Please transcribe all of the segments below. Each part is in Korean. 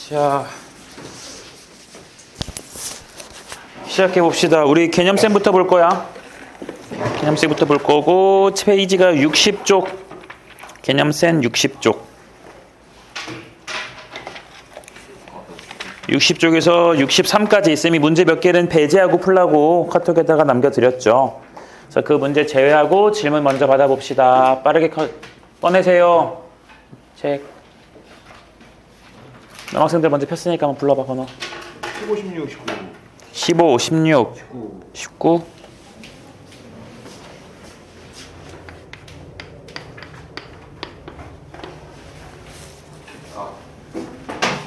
자, 시작해 봅시다. 우리 개념쌤부터 볼 거야. 개념쌤부터 볼 거고, 페이지가 60쪽. 개념쌤 60쪽. 60쪽에서 63까지 쌤이 문제 몇 개는 배제하고 풀라고 카톡에다가 남겨드렸죠. 그래서 그 문제 제외하고 질문 먼저 받아봅시다. 빠르게 꺼내세요. 책. 남학생들 먼저 폈으니까 한번 불러봐, 번호. 15, 16, 19. 15, 16, 19.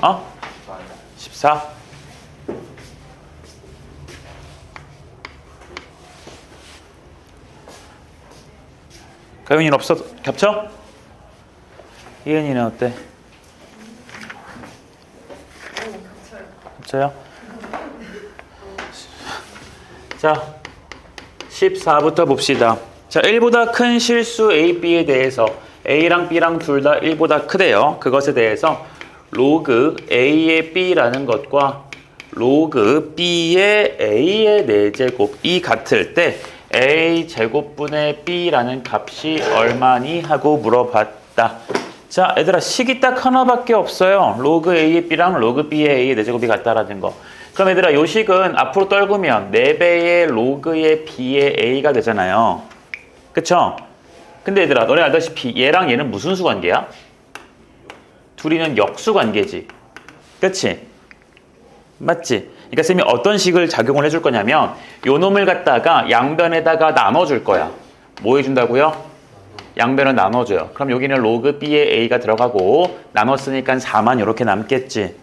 어? 14. 가윤이는 없어? 겹쳐? 이은이는 어때? 겹쳐요? 자, 14부터 봅시다. 자, 1보다 큰 실수 A, B에 대해서 A랑 B랑 둘 다 1보다 크대요. 그것에 대해서 로그 A의 B라는 것과 로그 B의 A의 4제곱이 같을 때 A 제곱분의 B라는 값이 얼마니? 하고 물어봤다. 자, 얘들아, 식이 딱 하나밖에 없어요. 로그 A의 B랑 로그 B의 A의 4제곱이 같다라는 거. 그럼 얘들아, 요 식은 앞으로 떨구면 4배의 로그의 B의 A가 되잖아요. 그쵸? 근데 얘들아, 너네 알다시피 얘랑 얘는 무슨 수 관계야? 둘이는 역수 관계지. 그치? 맞지? 그러니까 쌤이 어떤 식을 작용을 해줄 거냐면 요 놈을 갖다가 양변에다가 나눠줄 거야. 뭐 해준다고요? 양변을 나눠줘요. 그럼 여기는 로그 B의 A가 들어가고 나눴으니까 4만 이렇게 남겠지.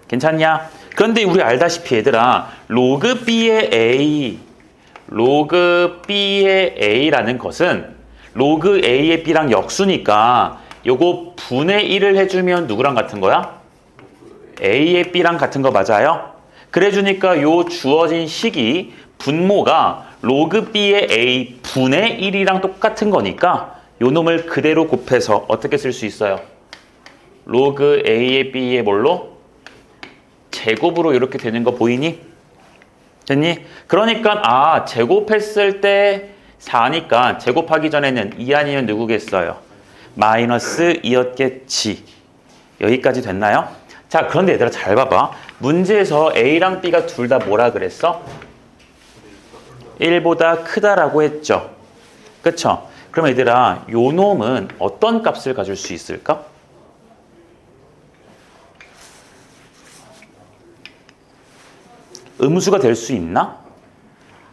괜찮냐? 그런데 우리 알다시피 얘들아, 로그 B의 A, 로그 B의 A라는 것은 로그 A의 B랑 역수니까 요거 분의 1을 해주면 누구랑 같은 거야? A의 B랑 같은 거 맞아요? 그래주니까 요 주어진 식이 분모가 로그 B의 A 분의 1이랑 똑같은 거니까 요 놈을 그대로 곱해서 어떻게 쓸 수 있어요? 로그 A의 B의 뭘로? 제곱으로 이렇게 되는 거 보이니? 됐니? 그러니까 제곱했을 때 4니까 제곱하기 전에는 2 아니면 누구겠어요? 마이너스 2였겠지. 여기까지 됐나요? 자, 그런데 얘들아 잘 봐봐. 문제에서 A랑 B가 둘 다 뭐라 그랬어? 1보다 크다라고 했죠. 그쵸? 그럼 얘들아, 요 놈은 어떤 값을 가질 수 있을까? 음수가 될 수 있나?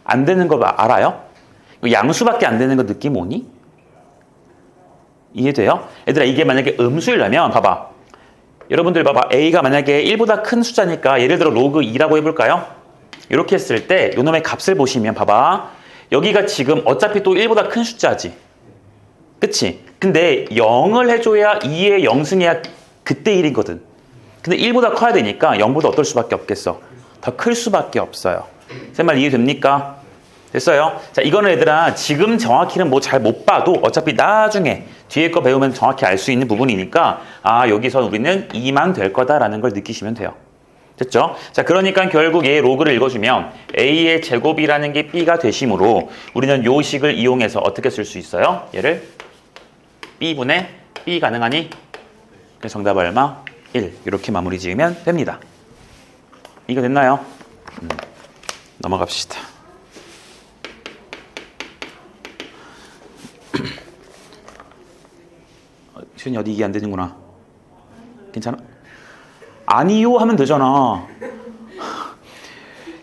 안 되는 거 알아요? 양수밖에 안 되는 거 느낌 오니? 이해돼요? 얘들아, 이게 만약에 음수이려면 봐봐. 여러분들 봐봐. A가 만약에 1보다 큰 숫자니까 예를 들어 로그 2라고 해볼까요? 이렇게 했을 때 요 놈의 값을 보시면 봐봐. 여기가 지금 어차피 또 1보다 큰 숫자지. 그치? 근데 0을 해줘야 2의 0승해야 그때 1이거든. 근데 1보다 커야 되니까 0보다 어떨 수밖에 없겠어? 더 클 수밖에 없어요. 제 말 이해됩니까? 됐어요? 자, 이거는 얘들아 지금 정확히는 뭐 잘 못 봐도 어차피 나중에 뒤에 거 배우면 정확히 알 수 있는 부분이니까 여기서 우리는 2만 될 거다라는 걸 느끼시면 돼요. 됐죠? 자, 그러니까 결국 얘 로그를 읽어주면 A의 제곱이라는 게 B가 되심으로 우리는 요 식을 이용해서 어떻게 쓸 수 있어요? 얘를 B분의 B 가능하니? 그래서 정답 얼마? 1. 이렇게 마무리 지으면 됩니다. 이거 됐나요? 넘어갑시다. 시은이 어디 이게 안 되는구나. 괜찮아? 아니요 하면 되잖아.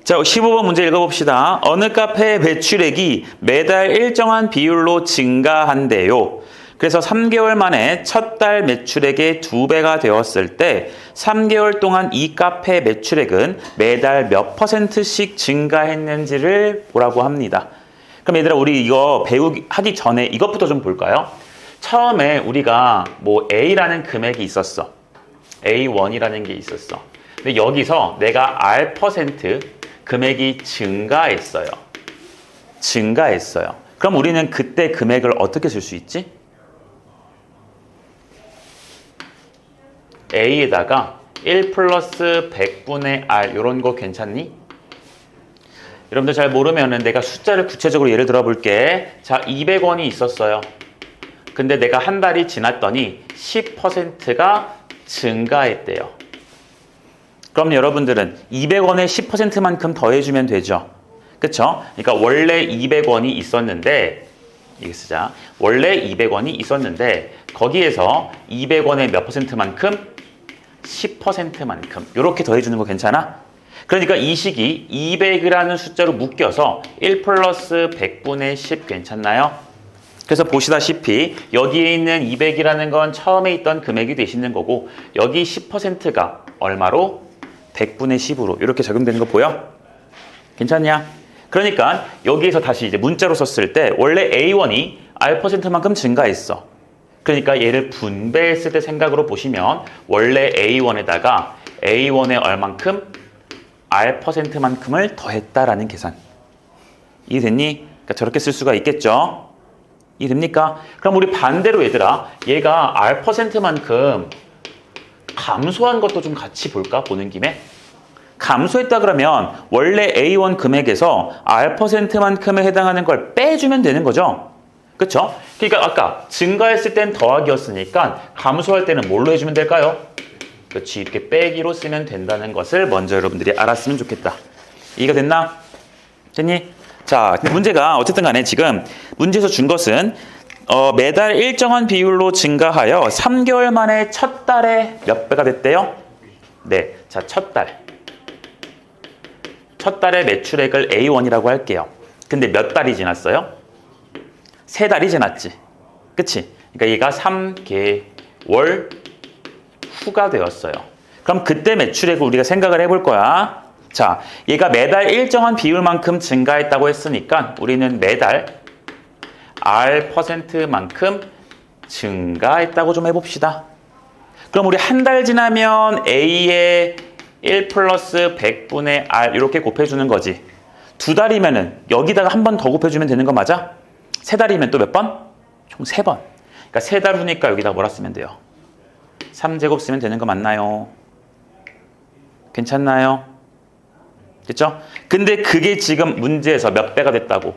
자, 15번 문제 읽어봅시다. 어느 카페의 매출액이 매달 일정한 비율로 증가한대요. 그래서 3개월 만에 첫 달 매출액의 2배가 되었을 때 3개월 동안 이 카페 매출액은 매달 몇 %씩 증가했는지를 보라고 합니다. 그럼 얘들아, 우리 이거 하기 전에 이것부터 좀 볼까요? 처음에 우리가 뭐 A라는 금액이 있었어. A1이라는 게 있었어. 근데 여기서 내가 R% 금액이 증가했어요. 그럼 우리는 그때 금액을 어떻게 쓸 수 있지? A에다가 1 플러스 100분의 R 이런 거 괜찮니? 여러분들 잘 모르면은 내가 숫자를 구체적으로 예를 들어 볼게. 자, 200원이 있었어요. 근데 내가 한 달이 지났더니 10%가 증가했대요. 그럼 여러분들은 200원에 10%만큼 더해주면 되죠. 그쵸? 그러니까 원래 200원이 있었는데, 이거 쓰자. 원래 200원이 있었는데, 거기에서 200원의 몇 퍼센트만큼? 10%만큼. 이렇게 더해주는 거 괜찮아? 그러니까 이 식이 200이라는 숫자로 묶여서 1 플러스 100분의 10 괜찮나요? 그래서 보시다시피 여기에 있는 200이라는 건 처음에 있던 금액이 되시는 거고 여기 10%가 얼마로? 100분의 10으로 이렇게 적용되는 거 보여? 괜찮냐? 그러니까 여기에서 다시 이제 문자로 썼을 때 원래 A1이 R%만큼 증가했어. 그러니까 얘를 분배했을 때 생각으로 보시면 원래 A1에다가 A1의 얼만큼? R%만큼을 더했다라는 계산. 이해됐니? 그러니까 저렇게 쓸 수가 있겠죠? 이해됩니까? 그럼 우리 반대로 얘들아, 얘가 R%만큼 감소한 것도 좀 같이 볼까? 보는 김에. 감소했다 그러면 원래 A1 금액에서 R%만큼에 해당하는 걸 빼주면 되는 거죠. 그쵸? 그러니까 아까 증가했을 땐 더하기였으니까 감소할 때는 뭘로 해주면 될까요? 그렇지. 이렇게 빼기로 쓰면 된다는 것을 먼저 여러분들이 알았으면 좋겠다. 이해가 됐나? 됐니? 자, 문제가 어쨌든 간에 지금 문제에서 준 것은 매달 일정한 비율로 증가하여 3개월 만에 첫 달에 몇 배가 됐대요? 네, 자, 첫 달의 매출액을 A1이라고 할게요. 근데 몇 달이 지났어요? 3달이 지났지. 그치? 그러니까 얘가 3개월 후가 되었어요. 그럼 그때 매출액을 우리가 생각을 해볼 거야. 자, 얘가 매달 일정한 비율만큼 증가했다고 했으니까 우리는 매달 R%만큼 증가했다고 좀 해봅시다. 그럼 우리 한 달 지나면 A의 1 플러스 100분의 R 이렇게 곱해주는 거지. 2달이면은 여기다가 한 번 더 곱해주면 되는 거 맞아? 3달이면 또 몇 번? 총 3번. 그러니까 3달 후니까 여기다 뭐라 쓰면 돼요? 3제곱 쓰면 되는 거 맞나요? 괜찮나요? 됐죠? 근데 그게 지금 문제에서 몇 배가 됐다고?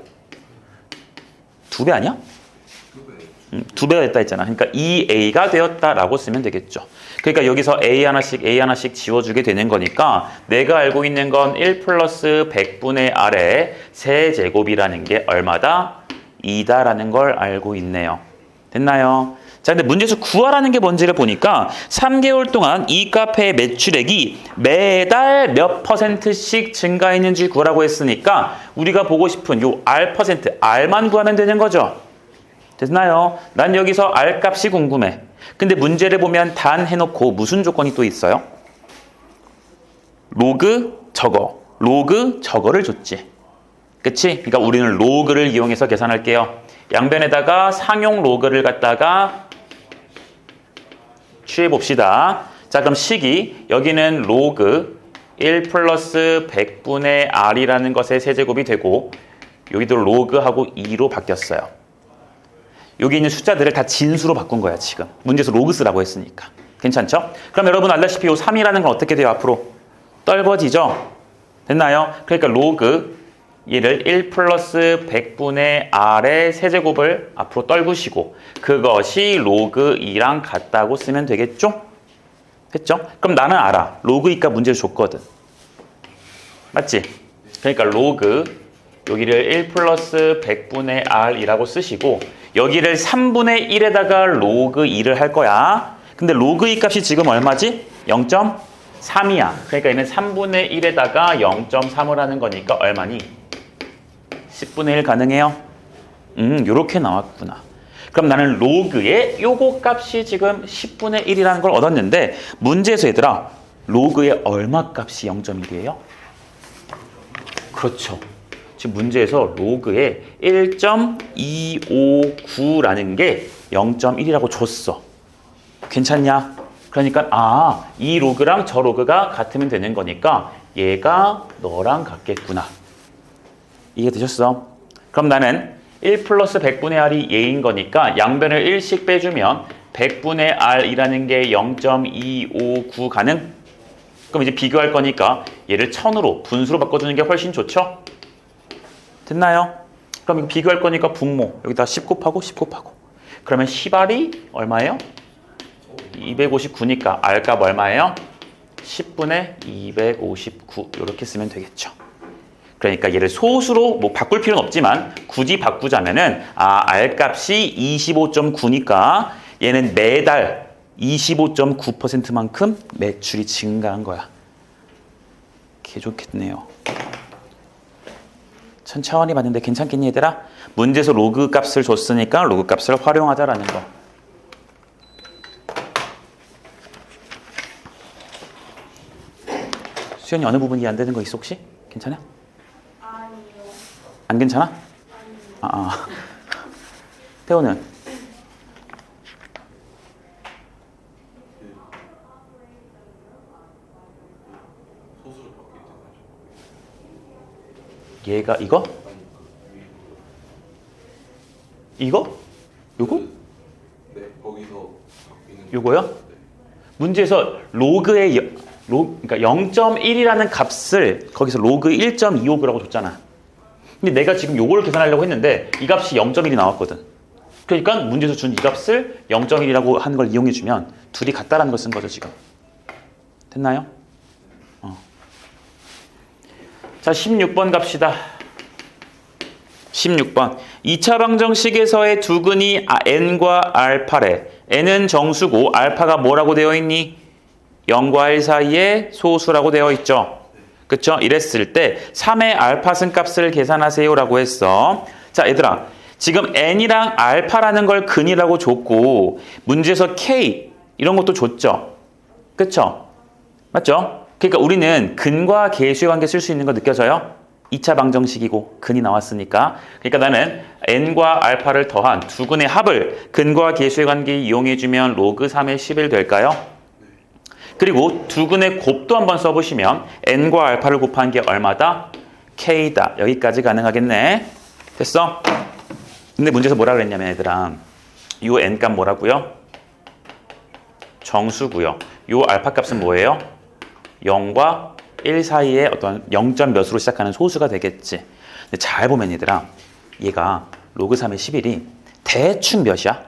2배 아니야? 2배가 됐다 했잖아. 그러니까 2A가 되었다라고 쓰면 되겠죠. 그러니까 여기서 A 하나씩 지워주게 되는 거니까 내가 알고 있는 건 1 플러스 100분의 R의 세제곱이라는 게 얼마다? 2다라는 걸 알고 있네요. 됐나요? 자, 근데 문제에서 구하라는 게 뭔지를 보니까 3개월 동안 이 카페의 매출액이 매달 몇 %씩 증가했는지 구하라고 했으니까 우리가 보고 싶은 요 R%, R만 구하면 되는 거죠. 됐나요? 난 여기서 R 값이 궁금해. 근데 문제를 보면 단 해놓고 무슨 조건이 또 있어요? 로그 저거를 줬지. 그치? 그러니까 우리는 로그를 이용해서 계산할게요. 양변에다가 상용 로그를 갖다가 취해봅시다. 자, 그럼 식이 여기는 로그 1 플러스 100분의 R이라는 것의 세제곱이 되고 여기도 로그하고 2로 바뀌었어요. 여기 있는 숫자들을 다 진수로 바꾼 거야, 지금. 문제에서 로그 쓰라고 했으니까. 괜찮죠? 그럼 여러분 알다시피 이 3이라는 건 어떻게 돼요, 앞으로? 떨궈지죠? 됐나요? 그러니까 로그 얘를 1 플러스 100분의 R의 세제곱을 앞으로 떨구시고 그것이 로그 2랑 같다고 쓰면 되겠죠? 됐죠? 그럼 나는 알아. 로그 2가 문제를 줬거든. 맞지? 그러니까 로그 여기를 1 플러스 100분의 R이라고 쓰시고 여기를 3분의 1에다가 로그 2를 할 거야. 근데 로그 2 값이 지금 얼마지? 0.3이야. 그러니까 얘는 3분의 1에다가 0.3을 하는 거니까 얼마니? 10분의 1 가능해요? 요렇게 나왔구나. 그럼 나는 로그의 요거 값이 지금 10분의 1이라는 걸 얻었는데 문제에서 얘들아 로그의 얼마 값이 0.1이에요? 그렇죠. 지금 문제에서 로그의 1.259라는 게 0.1이라고 줬어. 괜찮냐? 그러니까 이 로그랑 저 로그가 같으면 되는 거니까 얘가 너랑 같겠구나. 이해되셨어? 그럼 나는 1 플러스 100분의 R이 얘인 거니까 양변을 1씩 빼주면 100분의 R이라는 게 0.259 가능? 그럼 이제 비교할 거니까 얘를 1000으로 분수로 바꿔주는 게 훨씬 좋죠? 됐나요? 그럼 이거 비교할 거니까 분모 여기다 10 곱하고 10 곱하고 그러면 10R이 얼마예요? 259니까 R값 얼마예요? 10분의 259 이렇게 쓰면 되겠죠. 그러니까 얘를 소수로 뭐 바꿀 필요는 없지만 굳이 바꾸자면은 R값이 25.9니까 얘는 매달 25.9%만큼 매출이 증가한 거야. 개 좋겠네요. 천천히 봤는데 괜찮겠니 얘들아? 문제에서 로그 값을 줬으니까 로그 값을 활용하자라는 거. 수연이 어느 부분이 안 되는 거 있어 혹시? 괜찮아? 아니요. 안 괜찮아? 태호는? 얘가 이거? 이거? 요거? 네, 거기서 바뀌는 요거요? 네. 문제에서 로그의 그러니까 0.1이라는 값을 거기서 로그 1.25라고 줬잖아. 근데 내가 지금 요거를 계산하려고 했는데 이 값이 0.1이 나왔거든. 그러니까 문제에서 준 이 값을 0.1이라고 하는 걸 이용해 주면 둘이 같다라는 걸 쓴 거죠 지금. 됐나요? 자 16번 갑시다. 16번 2차 방정식에서의 두근이 n과 알파래. n은 정수고 알파가 뭐라고 되어 있니? 0과 1 사이의 소수라고 되어 있죠. 그쵸? 이랬을 때 3의 알파승 값을 계산하세요라고 했어. 자 얘들아 지금 n이랑 알파라는 걸 근이라고 줬고 문제에서 k 이런 것도 줬죠. 그쵸? 맞죠? 그러니까 우리는 근과 계수의 관계 쓸 수 있는 거 느껴져요? 2차 방정식이고 근이 나왔으니까. 그러니까 나는 n과 알파를 더한 두 근의 합을 근과 계수의 관계 이용해주면 로그 3의 11 될까요? 그리고 두 근의 곱도 한번 써보시면 n과 알파를 곱한 게 얼마다? k다. 여기까지 가능하겠네. 됐어? 근데 문제에서 뭐라 그랬냐면 얘들아 요 n값 뭐라고요? 정수고요. 요 알파 값은 뭐예요? 0과 1 사이에 어떤 0점 몇으로 시작하는 소수가 되겠지. 근데 잘 보면 얘들아 얘가 로그 3의 11이 대충 몇이야?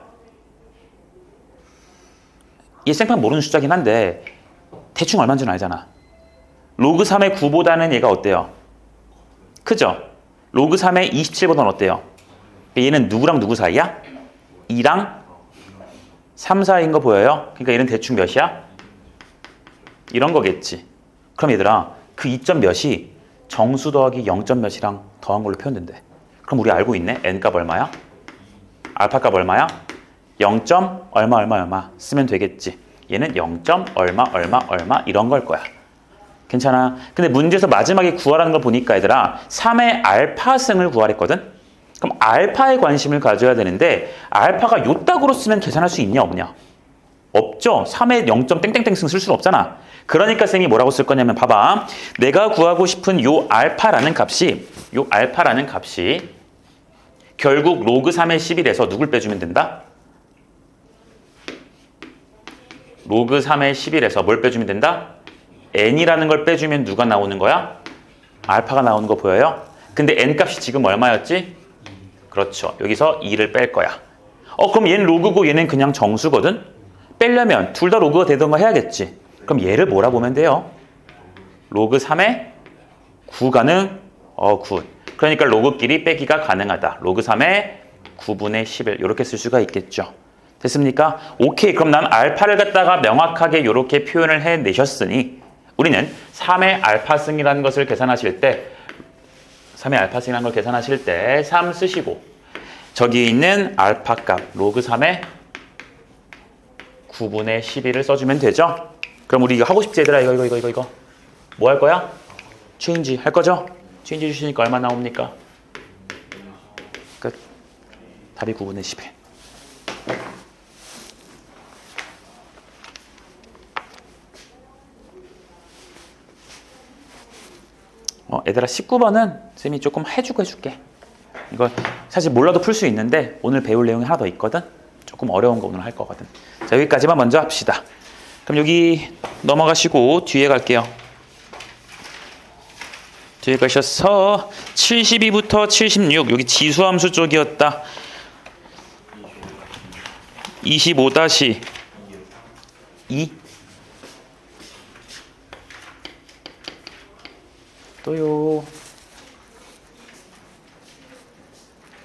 얘 생판 모르는 숫자긴 한데 대충 얼마인지는 알잖아. 로그 3의 9보다는 얘가 어때요? 크죠? 로그 3의 27보다는 어때요? 얘는 누구랑 누구 사이야? 2랑 3 사이인 거 보여요? 그러니까 얘는 대충 몇이야? 이런 거겠지. 그럼 얘들아 그 2점 몇이 정수 더하기 0점 몇이랑 더한 걸로 표현된대. 그럼 우리 알고 있네. n값 얼마야? 알파값 얼마야? 0점 얼마 얼마 얼마 쓰면 되겠지. 얘는 0점 얼마 얼마 얼마 이런 걸 거야. 괜찮아. 근데 문제에서 마지막에 구하라는 걸 보니까 얘들아 3의 알파승을 구하랬거든. 그럼 알파에 관심을 가져야 되는데 알파가 요따구로 쓰면 계산할 수 있냐 없냐? 없죠. 3의 0점 땡땡땡승 쓸 수는 없잖아. 그러니까 쌤이 뭐라고 쓸 거냐면 봐봐. 내가 구하고 싶은 요 알파라는 값이 결국 로그 3의 11에서 누굴 빼주면 된다? 로그 3의 11에서 뭘 빼주면 된다? n이라는 걸 빼주면 누가 나오는 거야? 알파가 나오는 거 보여요? 근데 n 값이 지금 얼마였지? 그렇죠. 여기서 2를 뺄 거야. 그럼 얘는 로그고 얘는 그냥 정수거든? 빼려면 둘 다 로그가 되던가 해야겠지. 그럼 얘를 뭐라 보면 돼요? 로그 3의 9 가능? 굿. 그러니까 로그끼리 빼기가 가능하다. 로그 3의 9분의 11 이렇게 쓸 수가 있겠죠. 됐습니까? 오케이. 그럼 난 알파를 갖다가 명확하게 이렇게 표현을 해내셨으니 우리는 3의 알파승이라는 것을 계산하실 때 3의 알파승이라는 걸 계산하실 때 3 쓰시고 저기 있는 알파 값 로그 3의 9분의 11을 써주면 되죠? 그럼 우리 이거 하고 싶지 얘들아 이거 뭐 할 거야? 체인지 할 거죠? 체인지 주시니까 얼마 나옵니까? 끝. 답이 9분의 11. 얘들아 19번은 쌤이 조금 해줄게. 이거 사실 몰라도 풀 수 있는데 오늘 배울 내용이 하나 더 있거든. 조금 어려운 거 오늘 할 거거든. 자 여기까지만 먼저 합시다. 그럼 여기 넘어가시고 뒤에 갈게요. 뒤에 가셔서 72부터 76 여기 지수함수 쪽이었다. 25-2 또요.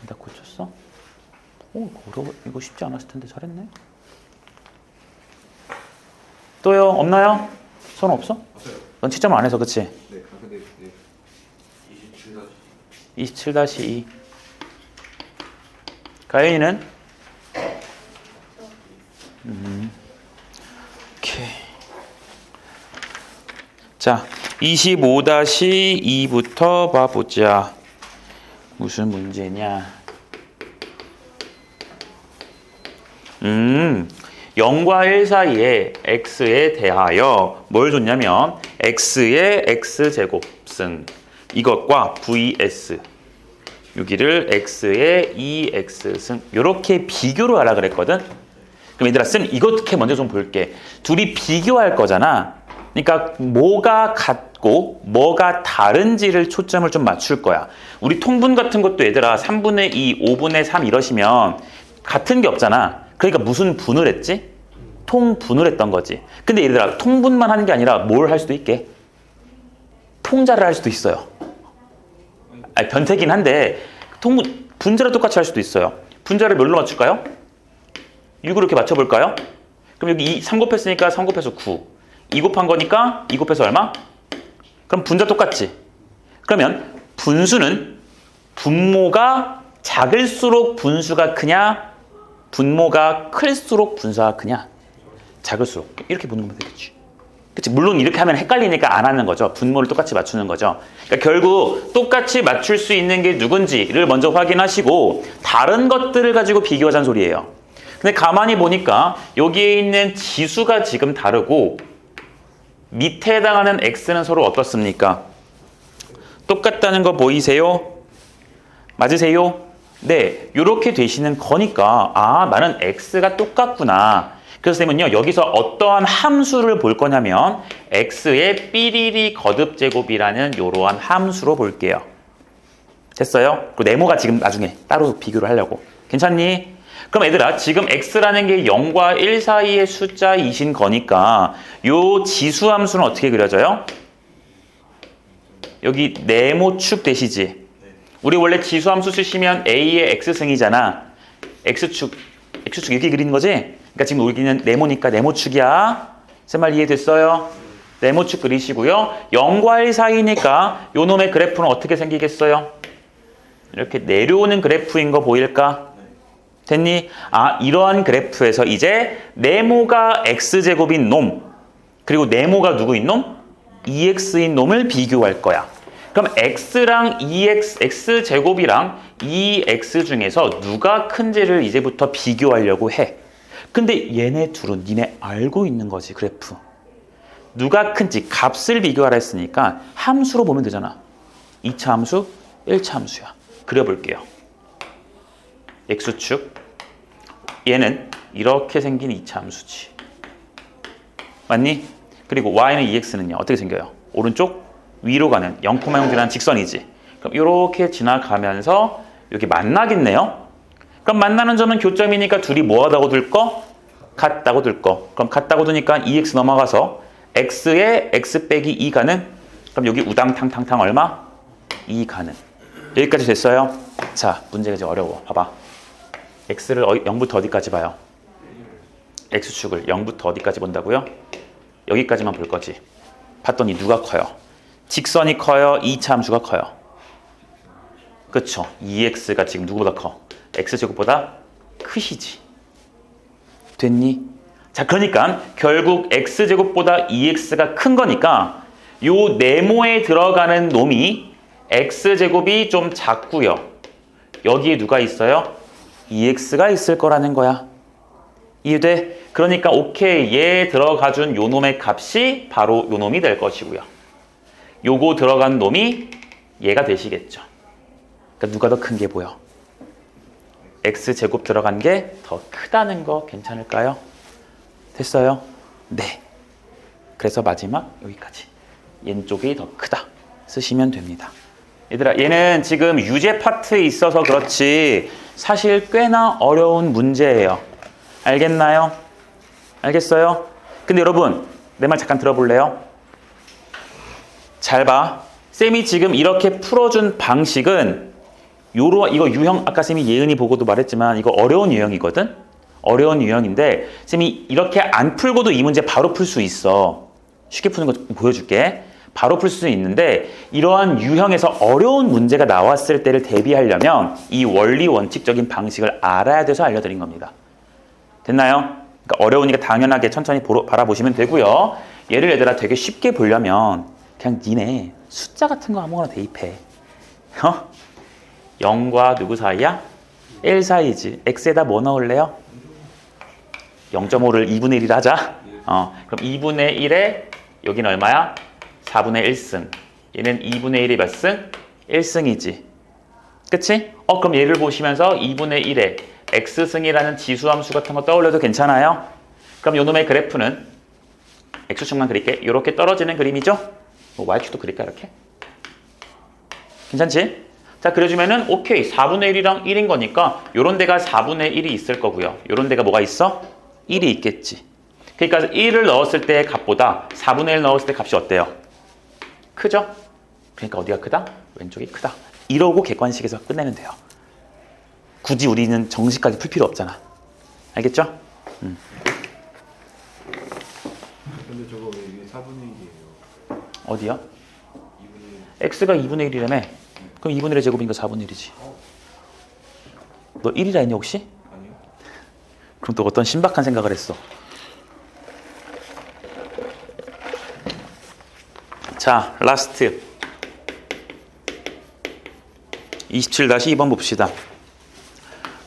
나 고쳤어? 오, 어려워. 이거 쉽지 않았을 텐데 잘했네. 또요. 없나요? 손 없어? 맞아요. 넌 채점을 안 해서 그치? 네. 아 근데 27-2. 27-2 가연이는? 오케이. 자, 25-2부터 봐보자. 무슨 문제냐? 0과 1 사이에 x에 대하여 뭘 줬냐면 x의 x제곱승 이것과 vs 여기를 x의 2x승 이렇게 비교를 하라 그랬거든. 그럼 얘들아 쌤 이렇게 먼저 좀 볼게. 둘이 비교할 거잖아. 그러니까 뭐가 같고 뭐가 다른지를 초점을 좀 맞출 거야. 우리 통분 같은 것도 얘들아 3분의 2, 5분의 3 이러시면 같은 게 없잖아. 그러니까 무슨 분을 했지? 통분을 했던 거지. 근데 얘들아 통분만 하는 게 아니라 뭘 할 수도 있게? 통자를 할 수도 있어요. 아니, 변태긴 한데 통분, 분자를 똑같이 할 수도 있어요. 분자를 뭘로 맞출까요? 6으로 이렇게 맞춰볼까요? 그럼 여기 3 곱했으니까 3 곱해서 9 2 곱한 거니까 2 곱해서 얼마? 그럼 분자 똑같지? 그러면 분수는 분모가 작을수록 분수가 크냐? 분모가 클수록 분수가 크냐? 작을수록. 이렇게 보는 거면 되겠지. 그치? 물론 이렇게 하면 헷갈리니까 안 하는 거죠. 분모를 똑같이 맞추는 거죠. 그러니까 결국 똑같이 맞출 수 있는 게 누군지를 먼저 확인하시고 다른 것들을 가지고 비교하자는 소리예요. 근데 가만히 보니까 여기에 있는 지수가 지금 다르고 밑에 해당하는 x는 서로 어떻습니까? 똑같다는 거 보이세요? 맞으세요? 네, 이렇게 되시는 거니까 아, 나는 x가 똑같구나. 그래서 쌤은요, 여기서 어떠한 함수를 볼 거냐면 x의 삐리리 거듭제곱이라는 이러한 함수로 볼게요. 됐어요? 그리고 네모가 지금 나중에 따로 비교를 하려고. 괜찮니? 그럼 얘들아 지금 x라는 게 0과 1 사이의 숫자이신 거니까 요 지수함수는 어떻게 그려져요? 여기 네모축 되시지? 우리 원래 지수함수 쓰시면 a의 x승이잖아. x축 이렇게 그리는 거지? 그러니까 지금 우리는 네모니까 네모축이야. 제 말 이해됐어요? 네모축 그리시고요. 0과 1 사이니까 요 놈의 그래프는 어떻게 생기겠어요? 이렇게 내려오는 그래프인 거 보일까? 됐니? 아, 이러한 그래프에서 이제 네모가 x제곱인 놈 그리고 네모가 누구인 놈? 2x인 놈을 비교할 거야. 그럼 x랑 2x, x제곱이랑 2x 중에서 누가 큰지를 이제부터 비교하려고 해. 근데 얘네 둘은 니네 알고 있는 거지, 그래프. 누가 큰지 값을 비교하라 했으니까 함수로 보면 되잖아. 2차 함수, 1차 함수야. 그려볼게요. x축. 얘는 이렇게 생긴 2차 함수지. 맞니? 그리고 y는 2x는요. 어떻게 생겨요? 오른쪽 위로 가는 0,0이라는 직선이지. 그럼 이렇게 지나가면서 여기 만나겠네요. 그럼 만나는 점은 교점이니까 둘이 뭐하다고 둘 거? 같다고 둘 거. 그럼 같다고 두니까 2x 넘어가서 x에 x 빼기 2 가는. 그럼 여기 우당탕탕탕 얼마? 2 가는. 여기까지 됐어요? 자, 문제가 이제 어려워. 봐봐. x를 0부터 어디까지 봐요? x축을 0부터 어디까지 본다고요? 여기까지만 볼 거지. 봤더니 누가 커요? 직선이 커요? 2차 함수가 커요? 그쵸? 2x가 지금 누구보다 커? x제곱보다 크시지. 됐니? 자, 그러니까 결국 x제곱보다 2x가 큰 거니까 요 네모에 들어가는 놈이 x제곱이 좀 작고요. 여기에 누가 있어요? 2x가 있을 거라는 거야. 이해돼? 그러니까 오케이, 얘 들어가준 요 놈의 값이 바로 요 놈이 될 것이고요. 요거 들어간 놈이 얘가 되시겠죠. 그러니까 누가 더 큰 게 보여? x제곱 들어간 게 더 크다는 거 괜찮을까요? 됐어요? 네. 그래서 마지막 여기까지 왼쪽이 더 크다 쓰시면 됩니다. 얘들아, 얘는 지금 유제 파트에 있어서 그렇지 사실 꽤나 어려운 문제예요. 알겠나요? 알겠어요? 근데 여러분 내 말 잠깐 들어볼래요? 잘 봐. 쌤이 지금 이렇게 풀어준 방식은 이거 유형, 아까 쌤이 예은이 보고도 말했지만 이거 어려운 유형이거든? 어려운 유형인데 쌤이 이렇게 안 풀고도 이 문제 바로 풀 수 있어. 쉽게 푸는 거 보여줄게. 바로 풀 수 있는데 이러한 유형에서 어려운 문제가 나왔을 때를 대비하려면 이 원리 원칙적인 방식을 알아야 돼서 알려드린 겁니다. 됐나요? 그러니까 어려우니까 당연하게 천천히 바라보시면 되고요. 얘를 얘들아 되게 쉽게 보려면 그냥 니네 숫자 같은 거 아무거나 대입해. 0과 누구 사이야? 1 사이지. x에다 뭐 넣을래요? 0.5를 2분의 1이라 하자. 그럼 2분의 1에 여기는 얼마야? 4분의 1승. 얘는 2분의 1이 몇 승? 1승이지. 그치? 그럼 얘를 보시면서 2분의 1에 x승이라는 지수함수 같은 거 떠올려도 괜찮아요? 그럼 요놈의 그래프는 x축만 그릴게. 이렇게 떨어지는 그림이죠? y축도 그릴까 이렇게? 괜찮지? 자, 그래주면은 오케이. 4분의 1이랑 1인 거니까 요런 데가 4분의 1이 있을 거고요. 요런 데가 뭐가 있어? 1이 있겠지. 그러니까 1을 넣었을 때의 값보다 4분의 1 넣었을 때 값이 어때요? 크죠? 그러니까 어디가 크다? 왼쪽이 크다. 이러고 객관식에서 끝내면 돼요. 굳이 우리는 정식까지 풀 필요 없잖아. 알겠죠? 근데 저거 왜 이게 4분의 1이에요? 어디요? 2분의 1. x가 2분의 1이라며? 그럼 2분의 1의 제곱이니까 4분의 1이지. 너 1이라 했니 혹시? 아니요. 그럼 또 어떤 신박한 생각을 했어. 자, 라스트 27-2번 봅시다.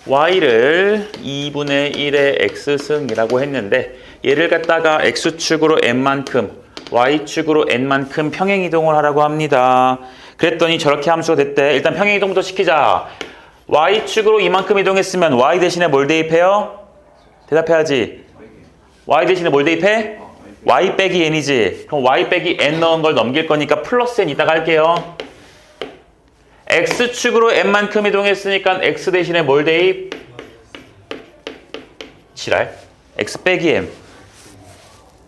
y를 2분의 1의 x승이라고 했는데 얘를 갖다가 x축으로 n만큼 y축으로 n만큼 평행이동을 하라고 합니다. 그랬더니 저렇게 함수가 됐대. 일단 평행이동부터 시키자. y축으로 이만큼 이동했으면 y 대신에 뭘 대입해요? 대답해야지. y 대신에 뭘 대입해? y 빼기 n이지. 그럼 y 빼기 n 넣은 걸 넘길 거니까 플러스 n 이따가 할게요. x축으로 n만큼 이동했으니까 x 대신에 뭘 대입? 지랄. x 빼기 m.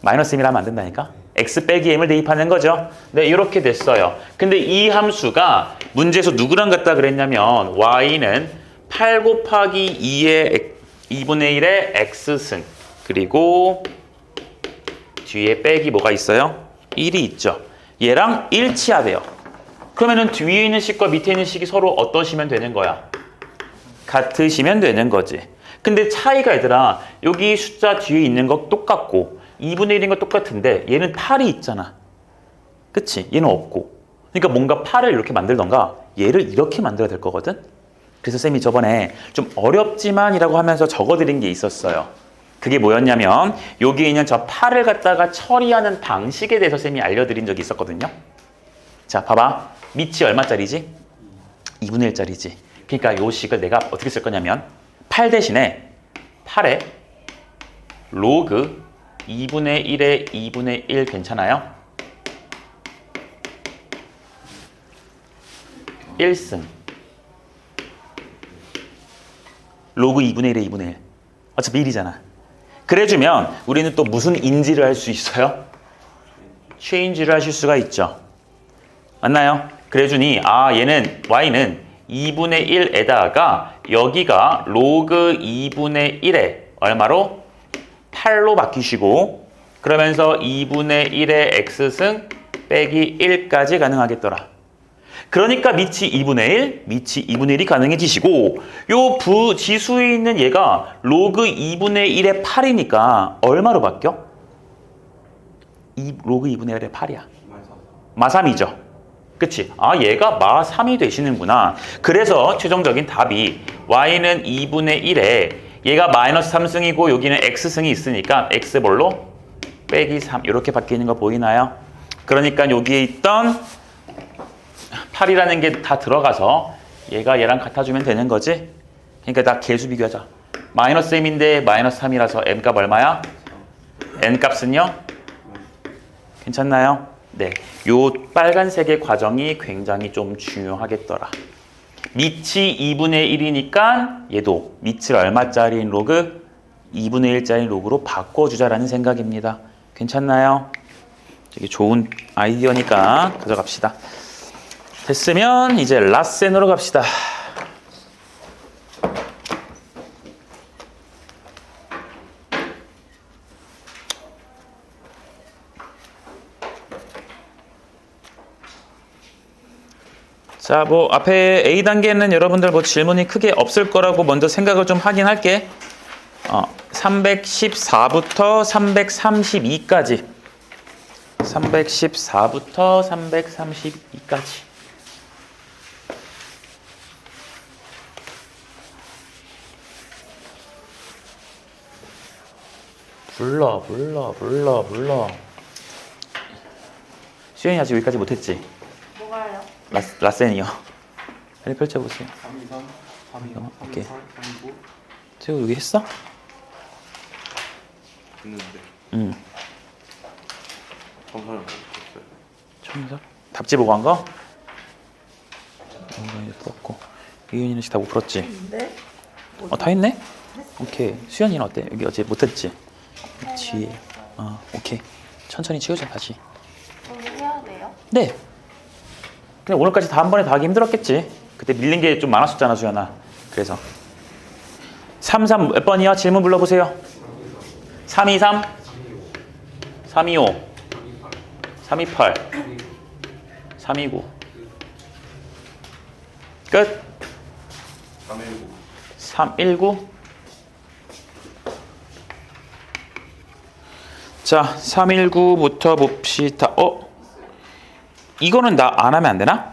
마이너스 m이라면 안 된다니까? x 빼기 m을 대입하는 거죠. 네, 이렇게 됐어요. 근데 이 함수가 문제에서 누구랑 같다 그랬냐면 y는 8 곱하기 2분의 1의 x승 그리고 뒤에 빼기 뭐가 있어요? 1이 있죠. 얘랑 일치하대요. 그러면은 뒤에 있는 식과 밑에 있는 식이 서로 어떠시면 되는 거야? 같으시면 되는 거지. 근데 차이가 얘들아, 여기 숫자 뒤에 있는 거 똑같고 2분의 1인 거 똑같은데 얘는 8이 있잖아. 그치? 얘는 없고. 그러니까 뭔가 8을 이렇게 만들던가 얘를 이렇게 만들어야 될 거거든? 그래서 쌤이 저번에 좀 어렵지만이라고 하면서 적어드린 게 있었어요. 그게 뭐였냐면 여기 있는 저 8을 갖다가 처리하는 방식에 대해서 쌤이 알려드린 적이 있었거든요. 자, 봐봐. 밑이 얼마짜리지? 2분의 1짜리지. 그러니까 요 식을 내가 어떻게 쓸 거냐면 8 대신에 8에 로그 2분의 1에 2분의 1 괜찮아요? 1승 로그 2분의 1에 2분의 1 어차피 1이잖아. 그래주면 우리는 또 무슨 인지를 할 수 있어요? 체인지를 하실 수가 있죠. 맞나요? 그래주니 얘는 y는 2분의 1에다가 여기가 로그 2분의 1에 얼마로? 8로 바뀌시고 그러면서 2분의 1의 x승 빼기 1까지 가능하겠더라. 그러니까 밑이 2분의 1, 밑이 2분의 1이 가능해지시고 요 부지수에 있는 얘가 로그 2분의 1의 8이니까 얼마로 바뀌어? 로그 2분의 1의 8이야. 마3이죠. 그치? 얘가 마3이 되시는구나. 그래서 최종적인 답이 y는 2분의 1에 얘가 마이너스 3승이고 여기는 x승이 있으니까 x볼로 빼기 3 이렇게 바뀌는 거 보이나요? 그러니까 여기에 있던 8이라는 게 다 들어가서 얘가 얘랑 같아주면 되는 거지? 그러니까 다 개수 비교하자. 마이너스 m인데 마이너스 3이라서 m값 얼마야? n값은요? 괜찮나요? 네, 요 빨간색의 과정이 굉장히 좀 중요하겠더라. 밑이 2분의 1이니까 얘도 밑을 얼마짜리인 로그? 2분의 1짜리 로그로 바꿔주자라는 생각입니다. 괜찮나요? 되게 좋은 아이디어니까 가져갑시다. 됐으면 이제 라센으로 갑시다. 자, 뭐 앞에 A 단계는 여러분들 뭐 질문이 크게 없을 거라고 먼저 생각을 좀 하긴 할게. 314부터 332까지. 314부터 332까지. 불러. 수현이 아직 여기까지 못했지? 뭐가요? 라센이요. 빨리 펼쳐보세요. 323, 32, 오케이. 38, 39 지금 여기 했어? 했는데 점수를 못 줬어요. 처음에서? 답지 보고 한 거? 이거 풀었고 이윤이는 다 못 풀었지? 네. 다 했네? 오케이. 수현이는 어때? 여기 어제 못했지? 뒤에. 오케이. 천천히 치우자 다시. 오늘 해야 돼요? 네. 그냥 오늘까지 다 한 번에 다 하기 힘들었겠지. 그때 밀린 게 좀 많았었잖아, 수연아. 그래서 33 몇 번이요? 질문 불러보세요. 323 325 328 329 끝. 319 319 자, 319부터 봅시다. 이거는 나 안 하면 안 되나?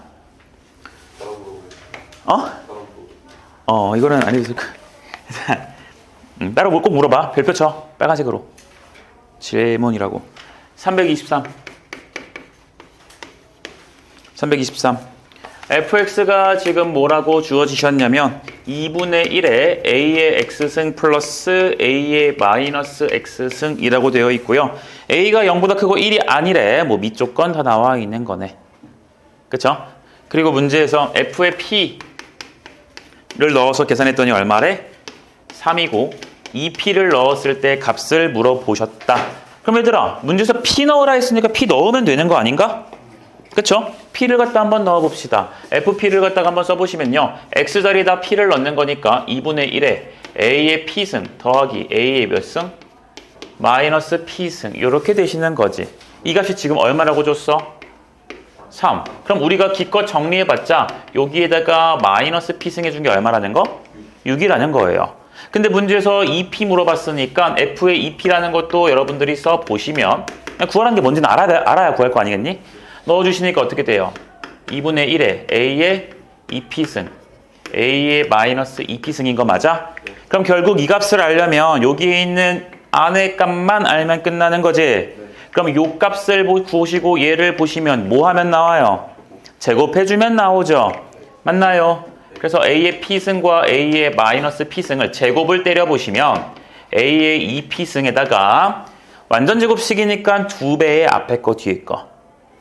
이거는 아니지. 따로 꼭 물어봐. 별표 쳐. 빨간색으로. 질문이라고. 323. fx가 지금 뭐라고 주어지셨냐면 2분의 1에 a의 x승 플러스 a의 마이너스 x승이라고 되어 있고요. a가 0보다 크고 1이 아니래. 뭐 밑조건 다 나와 있는 거네. 그쵸? 그리고 문제에서 f의 p를 넣어서 계산했더니 얼마래? 3이고 이 p를 넣었을 때 값을 물어보셨다. 그럼 얘들아, 문제에서 p 넣으라 했으니까 p 넣으면 되는 거 아닌가? 그쵸? p를 갖다 한번 넣어봅시다. fp를 갖다가 한번 써보시면요. x자리에다 p를 넣는 거니까 2분의 1에 a의 p승 더하기 a의 몇 승? 마이너스 p승. 이렇게 되시는 거지. 이 값이 지금 얼마라고 줬어? 3. 그럼 우리가 기껏 정리해봤자 여기에다가 마이너스 p승 해준 게 얼마라는 거? 6이라는 거예요. 근데 문제에서 2p 물어봤으니까 f의 2p라는 것도 여러분들이 써보시면 구하라는 게 뭔지는 알아야 구할 거 아니겠니? 넣어주시니까 어떻게 돼요? 2분의 1에 a의 2p승, a의 마이너스 2p승인 거 맞아? 그럼 결국 이 값을 알려면 여기에 있는 안의 값만 알면 끝나는 거지? 그럼 요 값을 보시고 얘를 보시면 뭐 하면 나와요? 제곱해주면 나오죠? 맞나요? 그래서 a의 p승과 a의 마이너스 p승을 제곱을 때려보시면 a의 2p승에다가 완전 제곱식이니까 2배의 앞에 거 뒤에 거.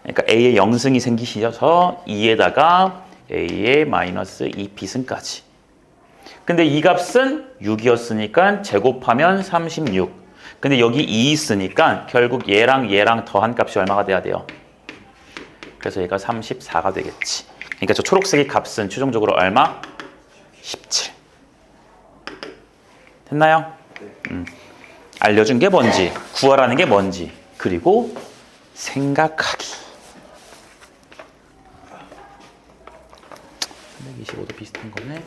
그러니까 a의 0승이 생기셔서 2에다가 a의 마이너스 2p승까지. 근데 이 값은 6이었으니까 제곱하면 36. 근데 여기 2 있으니까 결국 얘랑 더한 값이 얼마가 돼야 돼요? 그래서 얘가 34가 되겠지. 그러니까 저 초록색의 값은 최종적으로 얼마? 17. 됐나요? 알려준 게 뭔지, 구하라는 게 뭔지, 그리고 생각하기. 325도 비슷한 거네.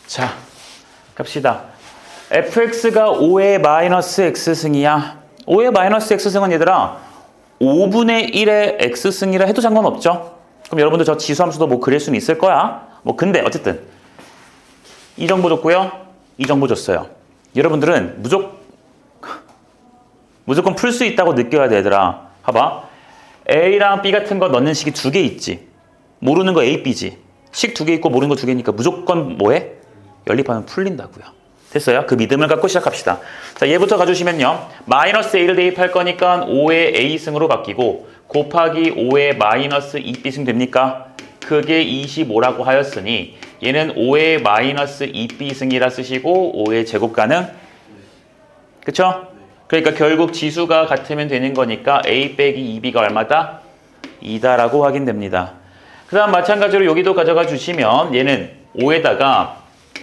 자, 갑시다. fx가 5의 마이너스 x승이야. 5의 마이너스 x승은 얘들아 5분의 1의 x승이라 해도 상관없죠? 그럼 여러분들 저 지수함수도 뭐 그릴 수는 있을 거야. 뭐 근데 어쨌든 이 정보 줬고요. 이 정보 줬어요. 여러분들은 무조건 풀 수 있다고 느껴야 돼, 얘들아. 봐봐. A랑 B 같은 거 넣는 식이 두 개 있지. 모르는 거 A, B지. 식 두 개 있고 모르는 거 두 개니까 무조건 뭐해? 연립하면 풀린다고요. 됐어요? 그 믿음을 갖고 시작합시다. 자, 얘부터 가주시면요. 마이너스 A를 대입할 거니까 5의 A승으로 바뀌고 곱하기 5의 마이너스 2B승 됩니까? 그게 25라고 하였으니 얘는 5의 마이너스 2B승이라 쓰시고 5의 제곱 가능? 그쵸? 그러니까 결국 지수가 같으면 되는 거니까 A 빼기 2B가 얼마다? 2다라고 확인됩니다. 그 다음 마찬가지로 여기도 가져가 주시면 얘는 5에다가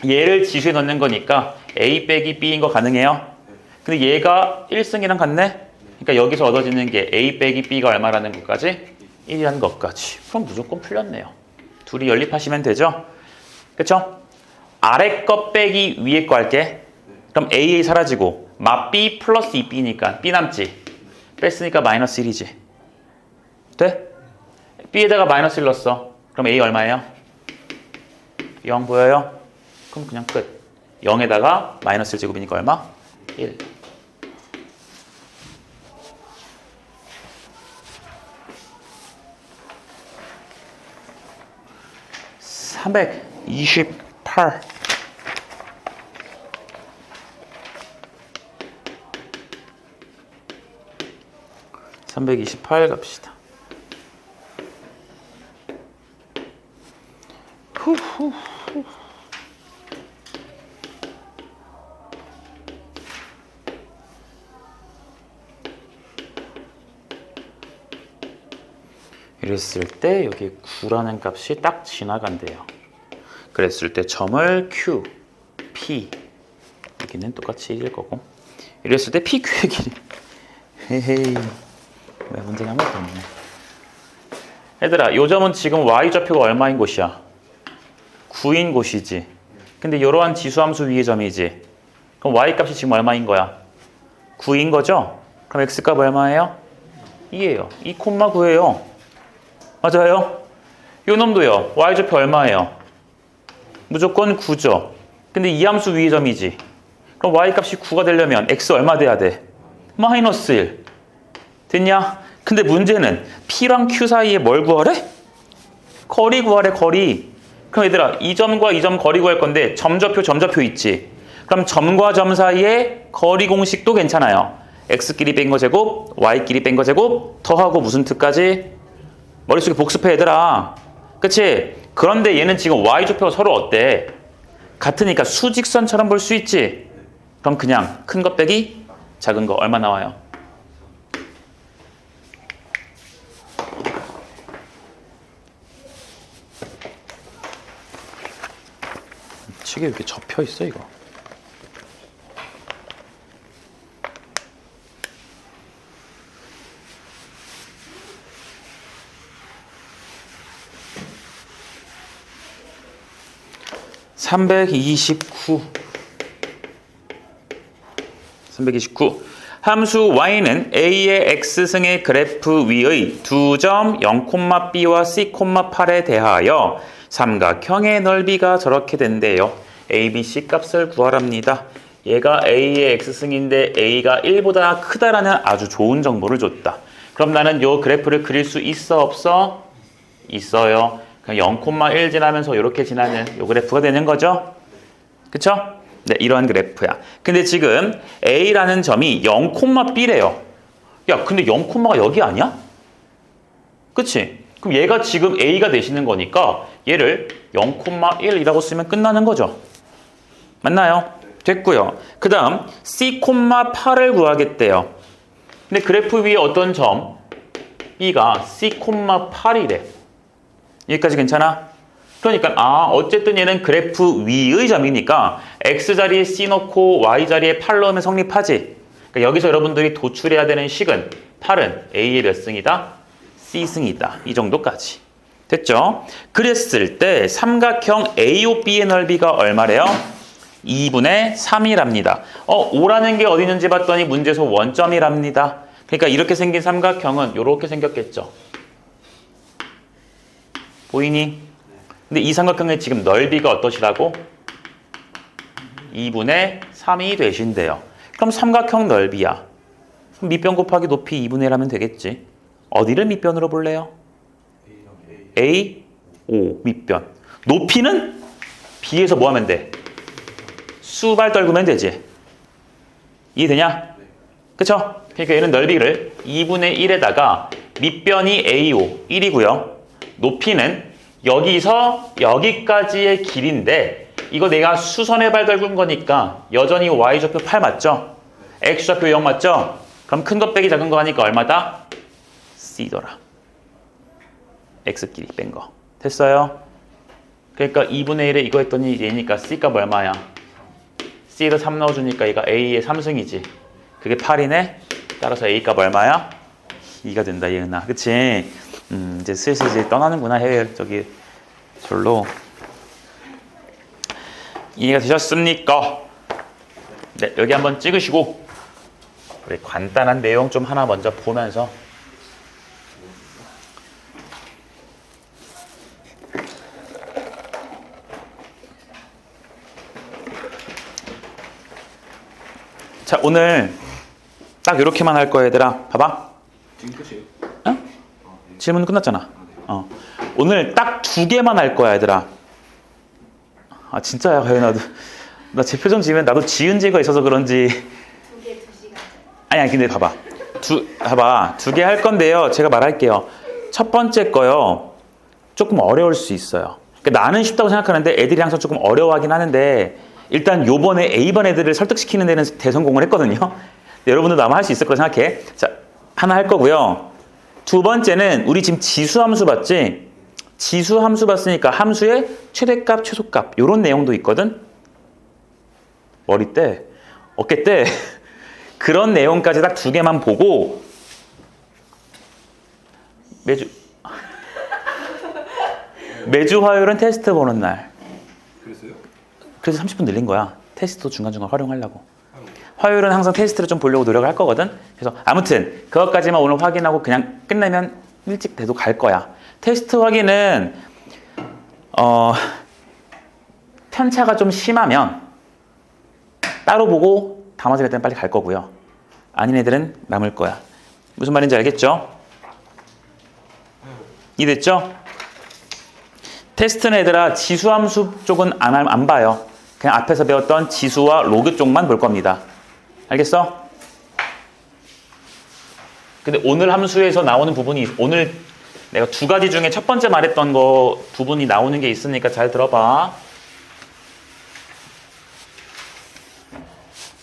얘를 지수에 넣는 거니까 A 빼기 B인 거 가능해요? 근데 얘가 1승이랑 같네? 그러니까 여기서 얻어지는 게 A 빼기 B가 얼마라는 것까지? 1이라는 것까지. 그럼 무조건 풀렸네요. 둘이 연립하시면 되죠? 그쵸? 아래 거 빼기 위에 거 할게. 그럼 A 사라지고 마 B 플러스 2B니까 B 남지. 뺐으니까 마이너스 1이지. 돼? B에다가 마이너스 1 넣었어. 그럼 A 얼마예요? 0 보여요? 그럼 그냥 끝. 0에다가 마이너스 1 제곱이니까 얼마? 1. (328) 328 갑시다. 후후후. 이랬을 때 여기 9라는 값이 딱 지나간대요. 그랬을 때 점을 Q, P 여기는 똑같이 1일 거고 이랬을 때 PQ의 길이 헤헤이 왜 문제가 아무것도 없네. 얘들아 요 점은 지금 Y좌표가 얼마인 곳이야? 9인 곳이지. 근데 이러한 지수함수 위의 점이지. 그럼 Y값이 지금 얼마인 거야? 9인 거죠? 그럼 X값 얼마예요? 2예요. 2,9예요. 맞아요? 요 놈도요. Y좌표 얼마예요? 무조건 9죠. 근데 이 함수 위의 점이지. 그럼 Y값이 9가 되려면 X 얼마 돼야 돼? 마이너스 1. 됐냐? 근데 문제는 P랑 Q 사이에 뭘 구하래? 거리 구하래, 거리. 그럼 얘들아, 이 점과 이 점 거리 구할 건데 점좌표, 점좌표 있지? 그럼 점과 점 사이에 거리 공식도 괜찮아요. X끼리 뺀 거 제곱, Y끼리 뺀 거 제곱, 더하고 무슨 특까지? 머릿속에 복습해, 얘들아. 그치? 그런데 얘는 지금 Y좌표가 서로 어때? 같으니까 수직선처럼 볼 수 있지? 그럼 그냥 큰 거 빼기 작은 거 얼마 나와요? 책에 이렇게 접혀 있어 이거. (329) 함수 y는 a의 x승의 그래프 위의 두 점 0,b와 c,8에 대하여 삼각형의 넓이가 저렇게 된대요. a, b, c 값을 구하랍니다. 얘가 a의 x승인데 a가 1보다 크다라는 아주 좋은 정보를 줬다. 그럼 나는 요 그래프를 그릴 수 있어 없어? 있어요. 그냥 0,1 지나면서 이렇게 지나는 요 그래프가 되는 거죠. 그쵸? 네, 이러한 그래프야. 근데 지금 A라는 점이 0,B래요. 야, 근데 0,가 여기 아니야? 그치? 그럼 얘가 지금 A가 되시는 거니까 얘를 0,1이라고 쓰면 끝나는 거죠. 맞나요? 됐고요. 그 다음 C,8을 구하겠대요. 근데 그래프 위에 어떤 점? B가 C,8이래. 여기까지 괜찮아? 그러니까 어쨌든 얘는 그래프 위의 점이니까 X자리에 C 넣고 Y자리에 8 넣으면 성립하지. 그러니까 여기서 여러분들이 도출해야 되는 식은 8은 A의 몇 승이다? C승이다. 이 정도까지. 됐죠? 그랬을 때 삼각형 AOB의 넓이가 얼마래요? 2분의 3이랍니다. 5라는 게 어디 있는지 봤더니 문제에서 원점이랍니다. 그러니까 이렇게 생긴 삼각형은 이렇게 생겼겠죠. 보이니? 근데 이 삼각형의 지금 넓이가 어떠시라고? 2분의 3이 되신대요. 그럼 삼각형 넓이야. 그럼 밑변 곱하기 높이 2분의 1 하면 되겠지. 어디를 밑변으로 볼래요? A, O, 밑변. 높이는 B에서 뭐 하면 돼? 수발 떨구면 되지. 이해되냐? 그쵸? 그러니까 얘는 넓이를 2분의 1에다가 밑변이 AO 1이고요. 높이는 여기서 여기까지의 길인데 이거 내가 수선의 발 떨군 거니까 여전히 Y좌표 8 맞죠? X좌표 0 맞죠? 그럼 큰 거 빼기 작은 거 하니까 얼마다? C더라. X끼리 뺀 거. 됐어요? 그러니까 2분의 1에 이거 했더니 얘니까 C값 얼마야? C에다 3 넣어주니까 얘가 A의 3승이지. 그게 8이네? 따라서 A값 얼마야? 2가 된다, 얘은아. 그치? 이제 슬슬 이제 떠나는구나, 해외, 절로. 이해가 되셨습니까? 네, 여기 한번 찍으시고, 우리 간단한 내용 좀 하나 먼저 보면서. 자, 오늘 딱 이렇게만 할 거야, 얘들아. 봐봐. 지금 끝이에요? 어? 질문 끝났잖아. 오늘 딱 2개만 할 거야, 얘들아. 아, 진짜야, 가연아. 나 제 표정 지으면 나도 지은 죄가 있어서 그런지. 2개 2시간. 아니, 근데 봐봐. 2개 할 건데요. 제가 말할게요. 첫 번째 거요. 조금 어려울 수 있어요. 그러니까 나는 쉽다고 생각하는데 애들이 항상 조금 어려워하긴 하는데 일단 요번에 A반 애들을 설득시키는 데는 대성공을 했거든요. 여러분들도 아마 할 수 있을 거라 생각해. 자, 하나 할 거고요. 두 번째는 우리 지금 지수함수 봤지? 지수함수 봤으니까 함수의 최대값, 최소값 이런 내용도 있거든. 머리 때, 어깨 때 그런 내용까지 딱 2개만 보고 매주 화요일은 테스트 보는 날. 그랬어요? 그래서 30분 늘린 거야. 테스트도 중간중간 활용하려고. 화요일은 항상 테스트를 좀 보려고 노력을 할 거거든. 그래서 아무튼 그것까지만 오늘 확인하고 그냥 끝내면 일찍 돼도 갈 거야. 테스트 확인은 편차가 좀 심하면 따로 보고 나머지 애들은 빨리 갈 거고요. 아닌 애들은 남을 거야. 무슨 말인지 알겠죠? 이해됐죠? 테스트는 얘들아 지수함수 쪽은 안 봐요. 그냥 앞에서 배웠던 지수와 로그 쪽만 볼 겁니다. 알겠어? 근데 오늘 함수에서 나오는 부분이 오늘 내가 2가지 중에 첫 번째 말했던 거 부분이 나오는 게 있으니까 잘 들어봐.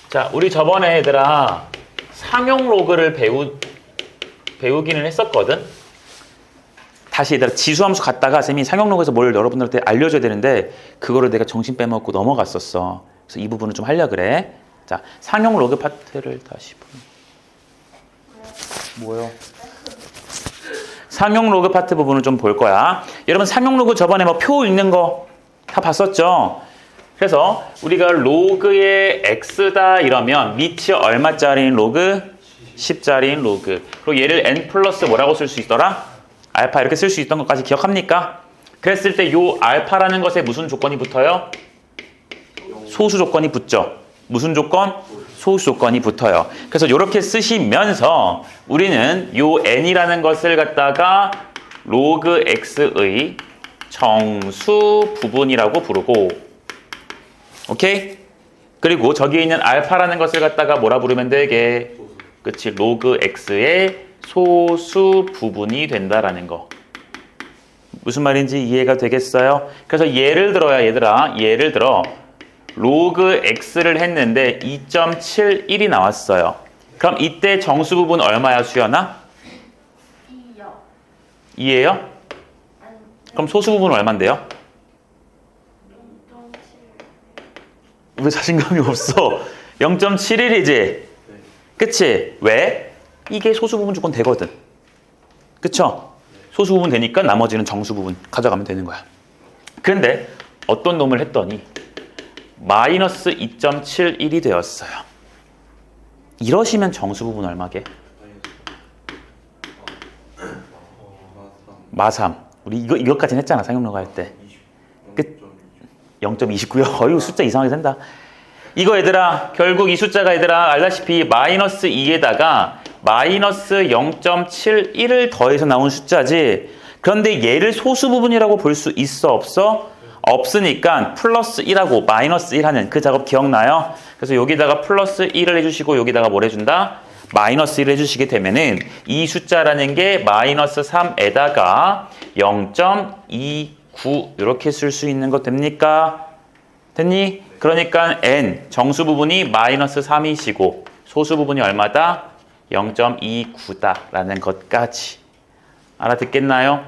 자, 우리 저번에 얘들아 상용 로그를 배우기는 했었거든. 다시 얘들아 지수함수 갔다가 쌤이 상용 로그에서 뭘 여러분들한테 알려줘야 되는데 그거를 내가 정신 빼먹고 넘어갔었어. 그래서 이 부분을 좀 하려 그래. 자, 상용 로그 파트를 다시 뭐요? 상용 로그 파트 부분을 좀 볼 거야. 여러분 상용 로그 저번에 뭐 표 읽는 거 다 봤었죠? 그래서 우리가 로그의 x다 이러면 밑이 얼마짜리인 로그? 10짜리인 로그. 그리고 얘를 n 플러스 뭐라고 쓸 수 있더라? 알파 이렇게 쓸 수 있던 것까지 기억합니까? 그랬을 때 요 알파라는 것에 무슨 조건이 붙어요? 소수 조건이 붙죠. 무슨 조건? 소수 조건이 붙어요. 그래서 이렇게 쓰시면서 우리는 요 n이라는 것을 갖다가 로그 x의 정수 부분이라고 부르고, 오케이? 그리고 저기에 있는 알파라는 것을 갖다가 뭐라 부르면 되게? 그치, 로그 x의 소수 부분이 된다라는 거. 무슨 말인지 이해가 되겠어요? 그래서 예를 들어야 얘들아, 예를 들어 로그 x를 했는데 2.71이 나왔어요. 그럼 이때 정수 부분 얼마야, 수연아? 2요. 2예요? 그럼 소수 부분 얼만데요? 0.7. 왜 자신감이 없어? 0.71이지? 그치? 왜? 이게 소수 부분 조건 되거든. 그쵸? 소수 부분 되니까 나머지는 정수 부분 가져가면 되는 거야. 그런데 어떤 놈을 했더니 마이너스 2.71이 되었어요. 이러시면 정수 부분 얼마게? 마3. 우리 이것까지는 했잖아, 상용로가 할 때. 끝. 0.29요. 어이구, 숫자 이상하게 된다. 이거 얘들아, 결국 이 숫자가 얘들아, 알다시피 마이너스 2에다가 마이너스 0.71을 더해서 나온 숫자지. 그런데 얘를 소수 부분이라고 볼 수 있어, 없어? 없으니까 플러스 1하고 마이너스 1 하는 그 작업 기억나요? 그래서 여기다가 플러스 1을 해주시고 여기다가 뭘 해준다? 마이너스 1을 해주시게 되면은 이 숫자라는 게 마이너스 3에다가 0.29 이렇게 쓸 수 있는 거 됩니까? 됐니? 그러니까 n 정수 부분이 마이너스 3이시고 소수 부분이 얼마다? 0.29다라는 것까지 알아듣겠나요?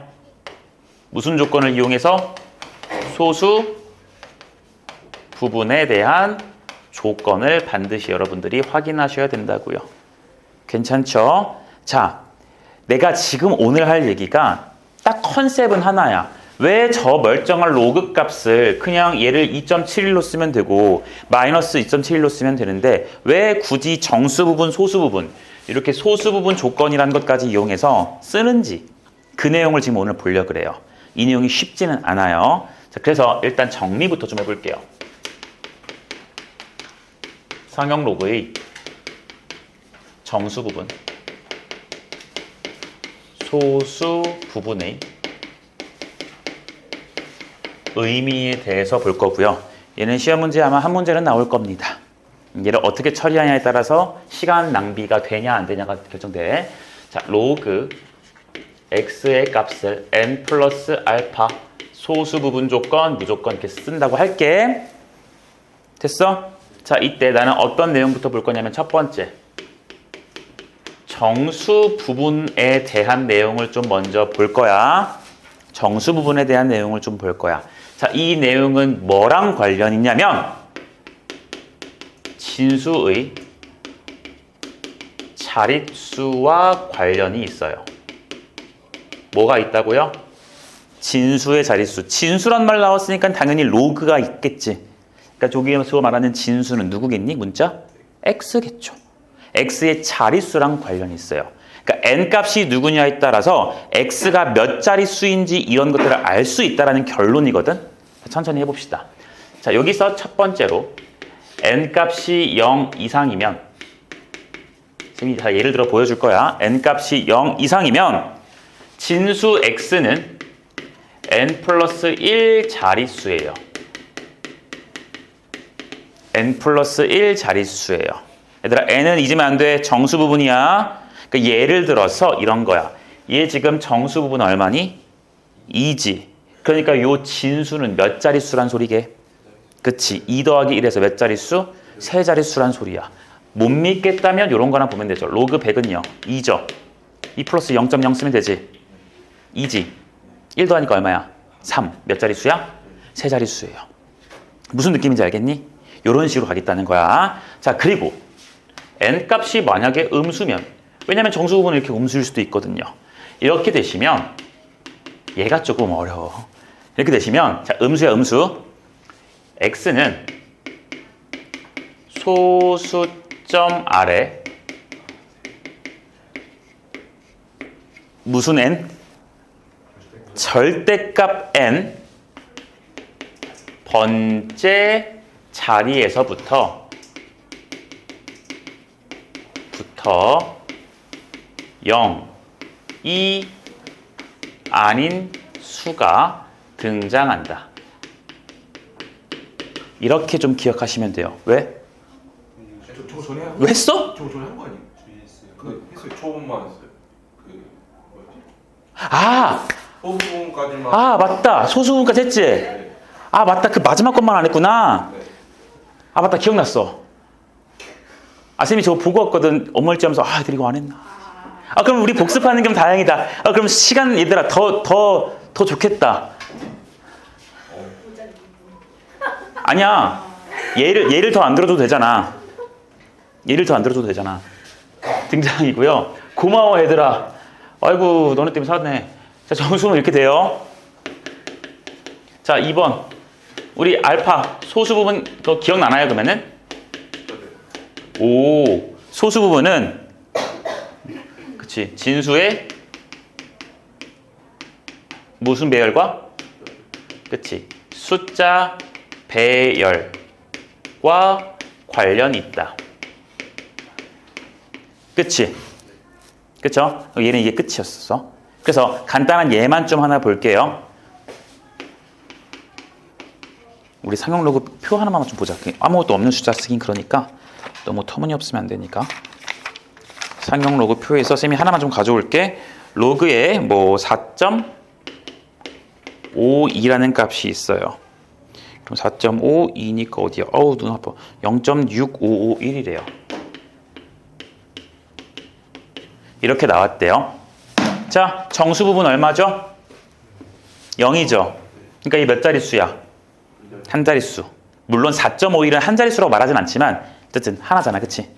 무슨 조건을 이용해서? 소수 부분에 대한 조건을 반드시 여러분들이 확인하셔야 된다고요. 괜찮죠? 자, 내가 지금 오늘 할 얘기가 딱 컨셉은 하나야. 왜 저 멀쩡한 로그 값을 그냥 얘를 2.71로 쓰면 되고 마이너스 2.71로 쓰면 되는데 왜 굳이 정수 부분, 소수 부분 이렇게 소수 부분 조건이라는 것까지 이용해서 쓰는지 그 내용을 지금 오늘 보려고 그래요. 이 내용이 쉽지는 않아요. 자, 그래서 일단 정리부터 좀 해볼게요. 상형 로그의 정수 부분, 소수 부분의 의미에 대해서 볼 거고요. 얘는 시험 문제 아마 한 문제는 나올 겁니다. 얘를 어떻게 처리하냐에 따라서 시간 낭비가 되냐 안 되냐가 결정돼. 자, 로그 x의 값을 n 플러스 알파 소수 부분 조건 무조건 이렇게 쓴다고 할게. 됐어? 자, 이때 나는 어떤 내용부터 볼 거냐면 첫 번째 정수 부분에 대한 내용을 좀 먼저 볼 거야. 정수 부분에 대한 내용을 좀 볼 거야. 자, 이 내용은 뭐랑 관련 있냐면 진수의 자릿수와 관련이 있어요. 뭐가 있다고요? 진수의 자릿수. 진수란 말 나왔으니까 당연히 로그가 있겠지. 그러니까 저기서 말하는 진수는 누구겠니? 문자? x겠죠. x의 자릿수랑 관련이 있어요. 그러니까 n 값이 누구냐에 따라서 x가 몇 자릿수인지 이런 것들을 알 수 있다는 결론이거든. 천천히 해봅시다. 자, 여기서 첫 번째로 n 값이 0 이상이면 선생님이 다 예를 들어 보여줄 거야. n 값이 0 이상이면 진수 x는 n 플러스 1 자릿수예요. n 플러스 1 자릿수예요. 얘들아, n은 잊으면 안 돼. 정수 부분이야. 그러니까 예를 들어서 이런 거야. 얘 지금 정수 부분 얼마니? 2지. 그러니까 요 진수는 몇 자릿수란 소리게? 그치. 2 더하기 1에서 몇 자릿수? 3자릿수란 소리야. 못 믿겠다면 이런 거나 보면 되죠. 로그 100은요. 2죠. 2 플러스 0.0 쓰면 되지. 2지. 1 더하니까 얼마야? 3. 몇 자릿수야? 3자릿수예요. 무슨 느낌인지 알겠니? 이런 식으로 가겠다는 거야. 자, 그리고 n 값이 만약에 음수면, 왜냐면 정수 부분은 이렇게 음수일 수도 있거든요. 이렇게 되시면 얘가 조금 어려워. 이렇게 되시면 자, 음수야, 음수. x는 소수점 아래 무슨 n? 절대값 n 번째 자리에서부터 0이 아닌 수가 등장한다. 이렇게 좀 기억하시면 돼요. 왜? 저거 전에 한 왜 했어? 저거 전에 한 거 아니에요? 그 초분만 했어요. 그 뭐였지? 아! 소부분까지만. 아, 맞다. 소수분까지 했지? 네. 아, 맞다. 그 마지막 것만 안 했구나. 네. 아, 맞다. 기억났어. 아, 쌤이 저거 보고 왔거든. 어멀찌 하면서 아, 애들이 이거 안 했나. 아, 그럼 우리 복습하는 게 다행이다. 아, 그럼 시간 얘들아 더 좋겠다. 아니야. 얘를 더 안 들어도 되잖아. 얘를 더 안 들어도 되잖아. 등장이고요. 고마워 얘들아. 아이고 너네 때문에 살았네. 자, 정수는 이렇게 돼요. 자, 2번. 우리 알파 소수 부분 그거 기억나나요 그러면은? 오, 소수 부분은 그치 진수의 무슨 배열과? 그치. 숫자 배열과 관련이 있다. 그치? 그쵸? 얘는 이게 끝이었어. 그래서 간단한 예만 좀 하나 볼게요. 우리 상용 로그 표 하나만 좀 보자. 아무것도 없는 숫자 쓰긴 그러니까 너무 터무니없으면 안 되니까. 상용 로그 표에서 쌤이 하나만 좀 가져올게. 로그에 뭐 4.52라는 값이 있어요. 그럼 4.52니까 어디야? 어우 눈 아파. 0.6551이래요. 이렇게 나왔대요. 자, 정수 부분 얼마죠? 0이죠. 그러니까 이 몇 자릿수야? 한 자릿수. 물론 4.51은 한 자릿수라고 말하진 않지만 어쨌든 하나잖아. 그치?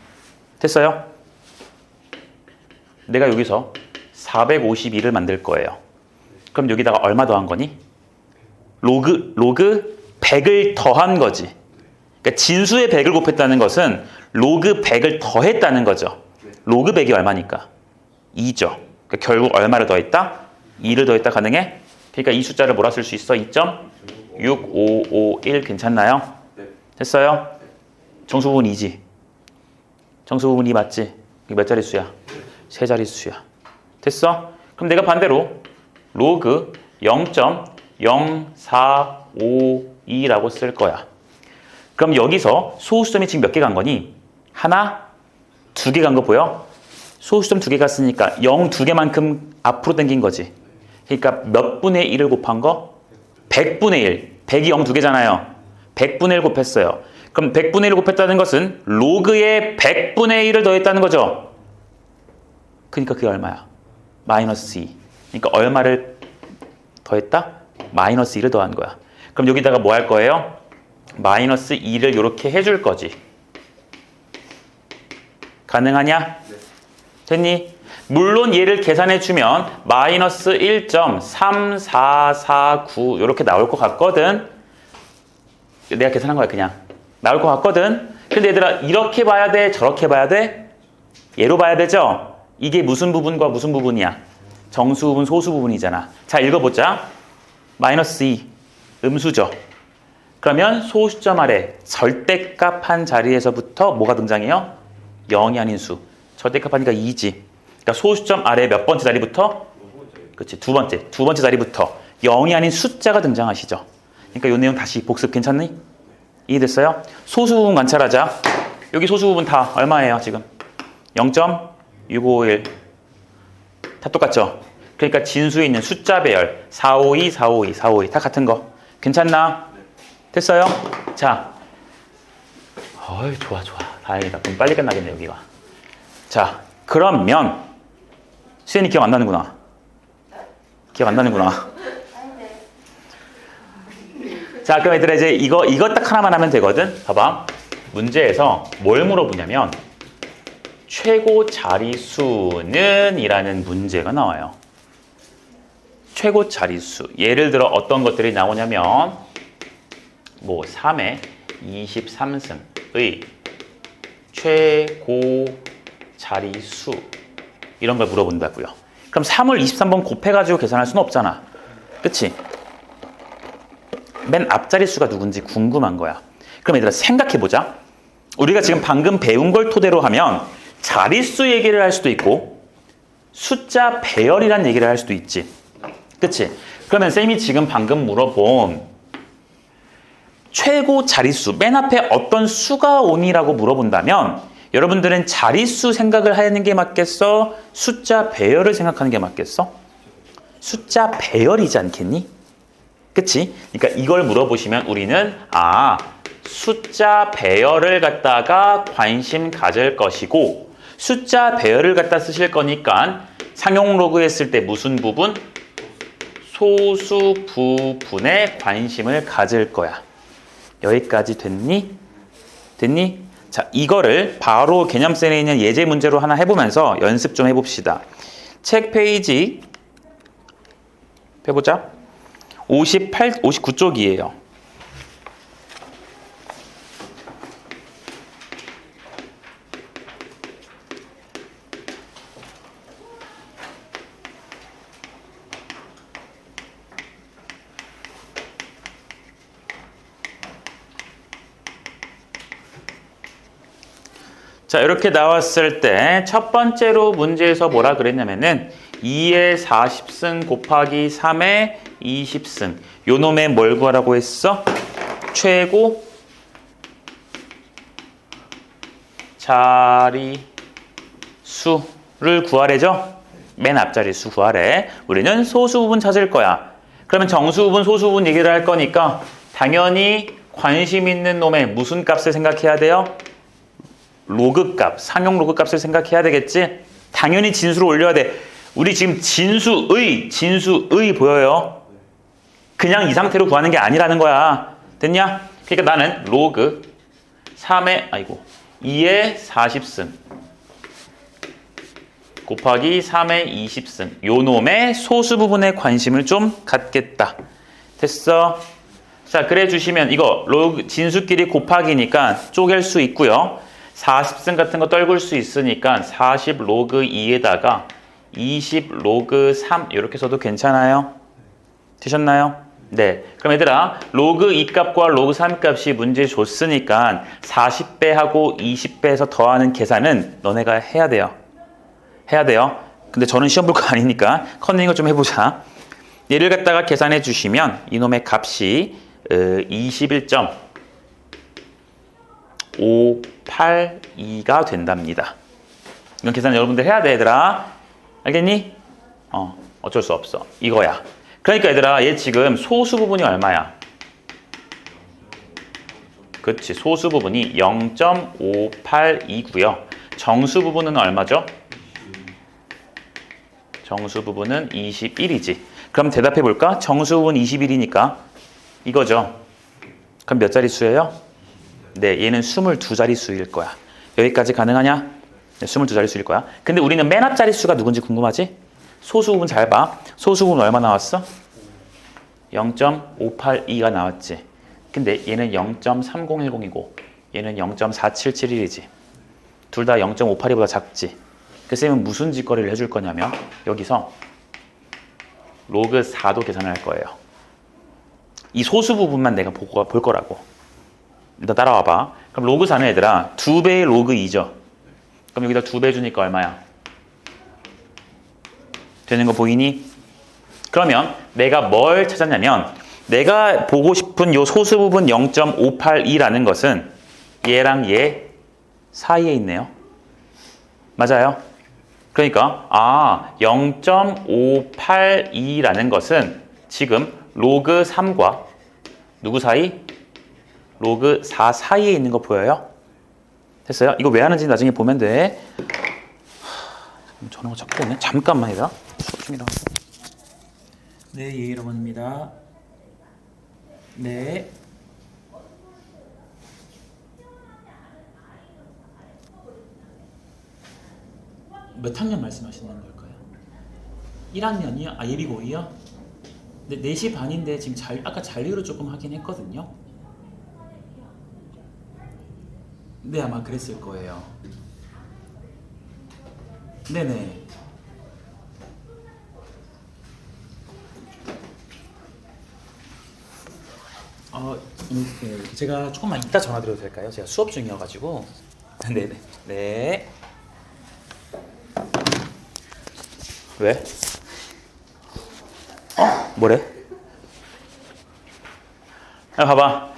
됐어요? 내가 여기서 452를 만들 거예요. 그럼 여기다가 얼마 더한 거니? 로그 100을 더한 거지. 그러니까 진수의 100을 곱했다는 것은 로그 100을 더했다는 거죠. 로그 100이 얼마니까? 2죠. 그러니까 결국 얼마를 더했다? 2를 더했다. 가능해? 그러니까 이 숫자를 뭐라 쓸 수 있어? 2.6551 괜찮나요? 됐어요? 정수 부분 2지. 정수 부분 2 맞지? 이게 몇 자릿수야? 세 자릿수야. 됐어? 그럼 내가 반대로 로그 0.0452라고 쓸 거야. 그럼 여기서 소수점이 지금 몇 개 간 거니? 하나, 두 개 간 거 보여? 소수점 두 개 갔으니까 0 두 개만큼 앞으로 당긴 거지. 그러니까 몇 분의 1을 곱한 거? 100분의 1. 100이 0 두 개잖아요. 100분의 1 곱했어요. 그럼 100분의 1을 곱했다는 것은 로그에 100분의 1을 더했다는 거죠. 그러니까 그게 얼마야? 마이너스 2. 그러니까 얼마를 더했다? 마이너스 2를 더한 거야. 그럼 여기다가 뭐 할 거예요? 마이너스 2를 이렇게 해줄 거지. 가능하냐? 됐니? 물론 얘를 계산해주면 마이너스 1.3449 이렇게 나올 것 같거든. 내가 계산한 거야 그냥. 나올 것 같거든. 근데 얘들아 이렇게 봐야 돼? 저렇게 봐야 돼? 얘로 봐야 되죠? 이게 무슨 부분과 무슨 부분이야? 정수 부분, 소수 부분이잖아. 자 읽어보자. 마이너스 2 음수죠. 그러면 소수점 아래 절대값 한 자리에서부터 뭐가 등장해요? 0이 아닌 수. 절대값 하니까 2지. 그러니까 소수점 아래 몇 번째 자리부터? 그렇지. 두 번째 자리부터 0이 아닌 숫자가 등장하시죠. 그러니까 이 내용 다시 복습 괜찮니? 이해됐어요? 소수 부분 관찰하자. 여기 소수 부분 다 얼마예요 지금? 0.651 다 똑같죠? 그러니까 진수에 있는 숫자 배열 452, 452, 452 다 같은 거. 괜찮나? 됐어요? 자, 좋아. 다행이다. 그럼 빨리 끝나겠네 여기가. 자, 그러면 수현이 기억 안 나는구나. 기억 안 나는구나. 자, 그럼 얘들아 이제 이거 딱 하나만 하면 되거든. 봐봐. 문제에서 뭘 물어보냐면 최고 자릿수는 이라는 문제가 나와요. 최고 자릿수. 예를 들어 어떤 것들이 나오냐면 뭐 3의 23승의 최고 자릿수 이런 걸 물어본다고요. 그럼 3을 23번 곱해가지고 계산할 수는 없잖아. 그치? 맨 앞자릿수가 누군지 궁금한 거야. 그럼 얘들아 생각해보자. 우리가 지금 방금 배운 걸 토대로 하면 자릿수 얘기를 할 수도 있고 숫자 배열이란 얘기를 할 수도 있지. 그치? 그러면 쌤이 지금 방금 물어본 최고 자릿수, 맨 앞에 어떤 수가 오니라고 물어본다면 여러분들은 자릿수 생각을 하는 게 맞겠어? 숫자 배열을 생각하는 게 맞겠어? 숫자 배열이지 않겠니? 그치? 그러니까 이걸 물어보시면 우리는 숫자 배열을 갖다가 관심 가질 것이고 숫자 배열을 갖다 쓰실 거니까 상용 로그 했을 때 무슨 부분? 소수 부분에 관심을 가질 거야. 여기까지 됐니? 됐니? 자, 이거를 바로 개념센에 있는 예제 문제로 하나 해보면서 연습 좀 해봅시다. 책 페이지 펴보자. 59쪽이에요. 자, 이렇게 나왔을 때 첫 번째로 문제에서 뭐라 그랬냐면은 2의 40승 곱하기 3의 20승. 요 놈의 뭘 구하라고 했어? 최고 자리수를 구하래죠? 맨 앞자리 수 구하래. 우리는 소수 부분 찾을 거야. 그러면 정수 부분, 소수 부분 얘기를 할 거니까 당연히 관심 있는 놈의 무슨 값을 생각해야 돼요? 로그 값, 상용 로그 값을 생각해야 되겠지? 당연히 진수로 올려야 돼. 우리 지금 진수의 보여요? 그냥 이 상태로 구하는 게 아니라는 거야. 됐냐? 그러니까 나는 로그 2의 40승 곱하기 3의 20승 요 놈의 소수 부분에 관심을 좀 갖겠다. 됐어? 자, 그래 주시면 이거 로그 진수끼리 곱하기니까 쪼갤 수 있고요. 40승 같은 거 떨굴 수 있으니까 40 로그 2에다가 20 로그 3 이렇게 써도 괜찮아요? 되셨나요? 네. 그럼 얘들아, 로그 2값과 로그 3값이 문제 줬으니까 40배 하고 20배에서 더하는 계산은 너네가 해야 돼요. 해야 돼요. 근데 저는 시험 볼 거 아니니까 컨닝을 좀 해보자. 얘를 갖다가 계산해 주시면 이놈의 값이 21.582가 된답니다. 이건 계산 여러분들 해야 돼, 얘들아. 알겠니? 어쩔 수 없어. 이거야. 그러니까 얘들아, 얘 지금 소수 부분이 얼마야? 그치, 소수 부분이 0.582고요. 정수 부분은 얼마죠? 정수 부분은 21이지. 그럼 대답해 볼까? 정수 부분 21이니까 이거죠. 그럼 몇 자릿수예요? 네, 얘는 22자릿수일 거야. 여기까지 가능하냐? 네, 22자릿수일 거야. 근데 우리는 맨 앞 자릿수가 누군지 궁금하지? 소수 부분 잘 봐. 소수 부분 얼마 나왔어? 0.582가 나왔지. 근데 얘는 0.3010이고 얘는 0.4771이지. 둘 다 0.582보다 작지. 그래서 쌤은 무슨 짓거리를 해줄 거냐면 여기서 로그 4도 계산을 할 거예요. 이 소수 부분만 내가 볼 거라고. 일단 따라와봐. 그럼 로그 4는 얘들아 2배의 로그 2죠. 그럼 여기다 2배 주니까 얼마야? 되는 거 보이니? 그러면 내가 뭘 찾았냐면 내가 보고 싶은 요 소수 부분 0.582라는 것은 얘랑 얘 사이에 있네요. 맞아요? 그러니까 0.582라는 것은 지금 로그 3과 누구 사이? 로그 4 사이에 있는 거 보여요? 됐어요? 이거 왜 하는지 나중에 보면 돼. 전화가 자꾸 오네. 잠깐만 얘들아. 수업 중이라. 네, 예의라고 합니다. 네. 몇 학년 말씀하시는 걸까요? 1학년이요? 예비고2요? 근데 4시 반인데 지금 아까 잔리로 조금 하긴 했거든요. 네, 아마 그랬을 거예요. 네네. 제가 조금만 이따 전화 드려도 될까요? 제가 수업 중이어가지고. 네네. 네. 왜? 뭐래? 봐봐.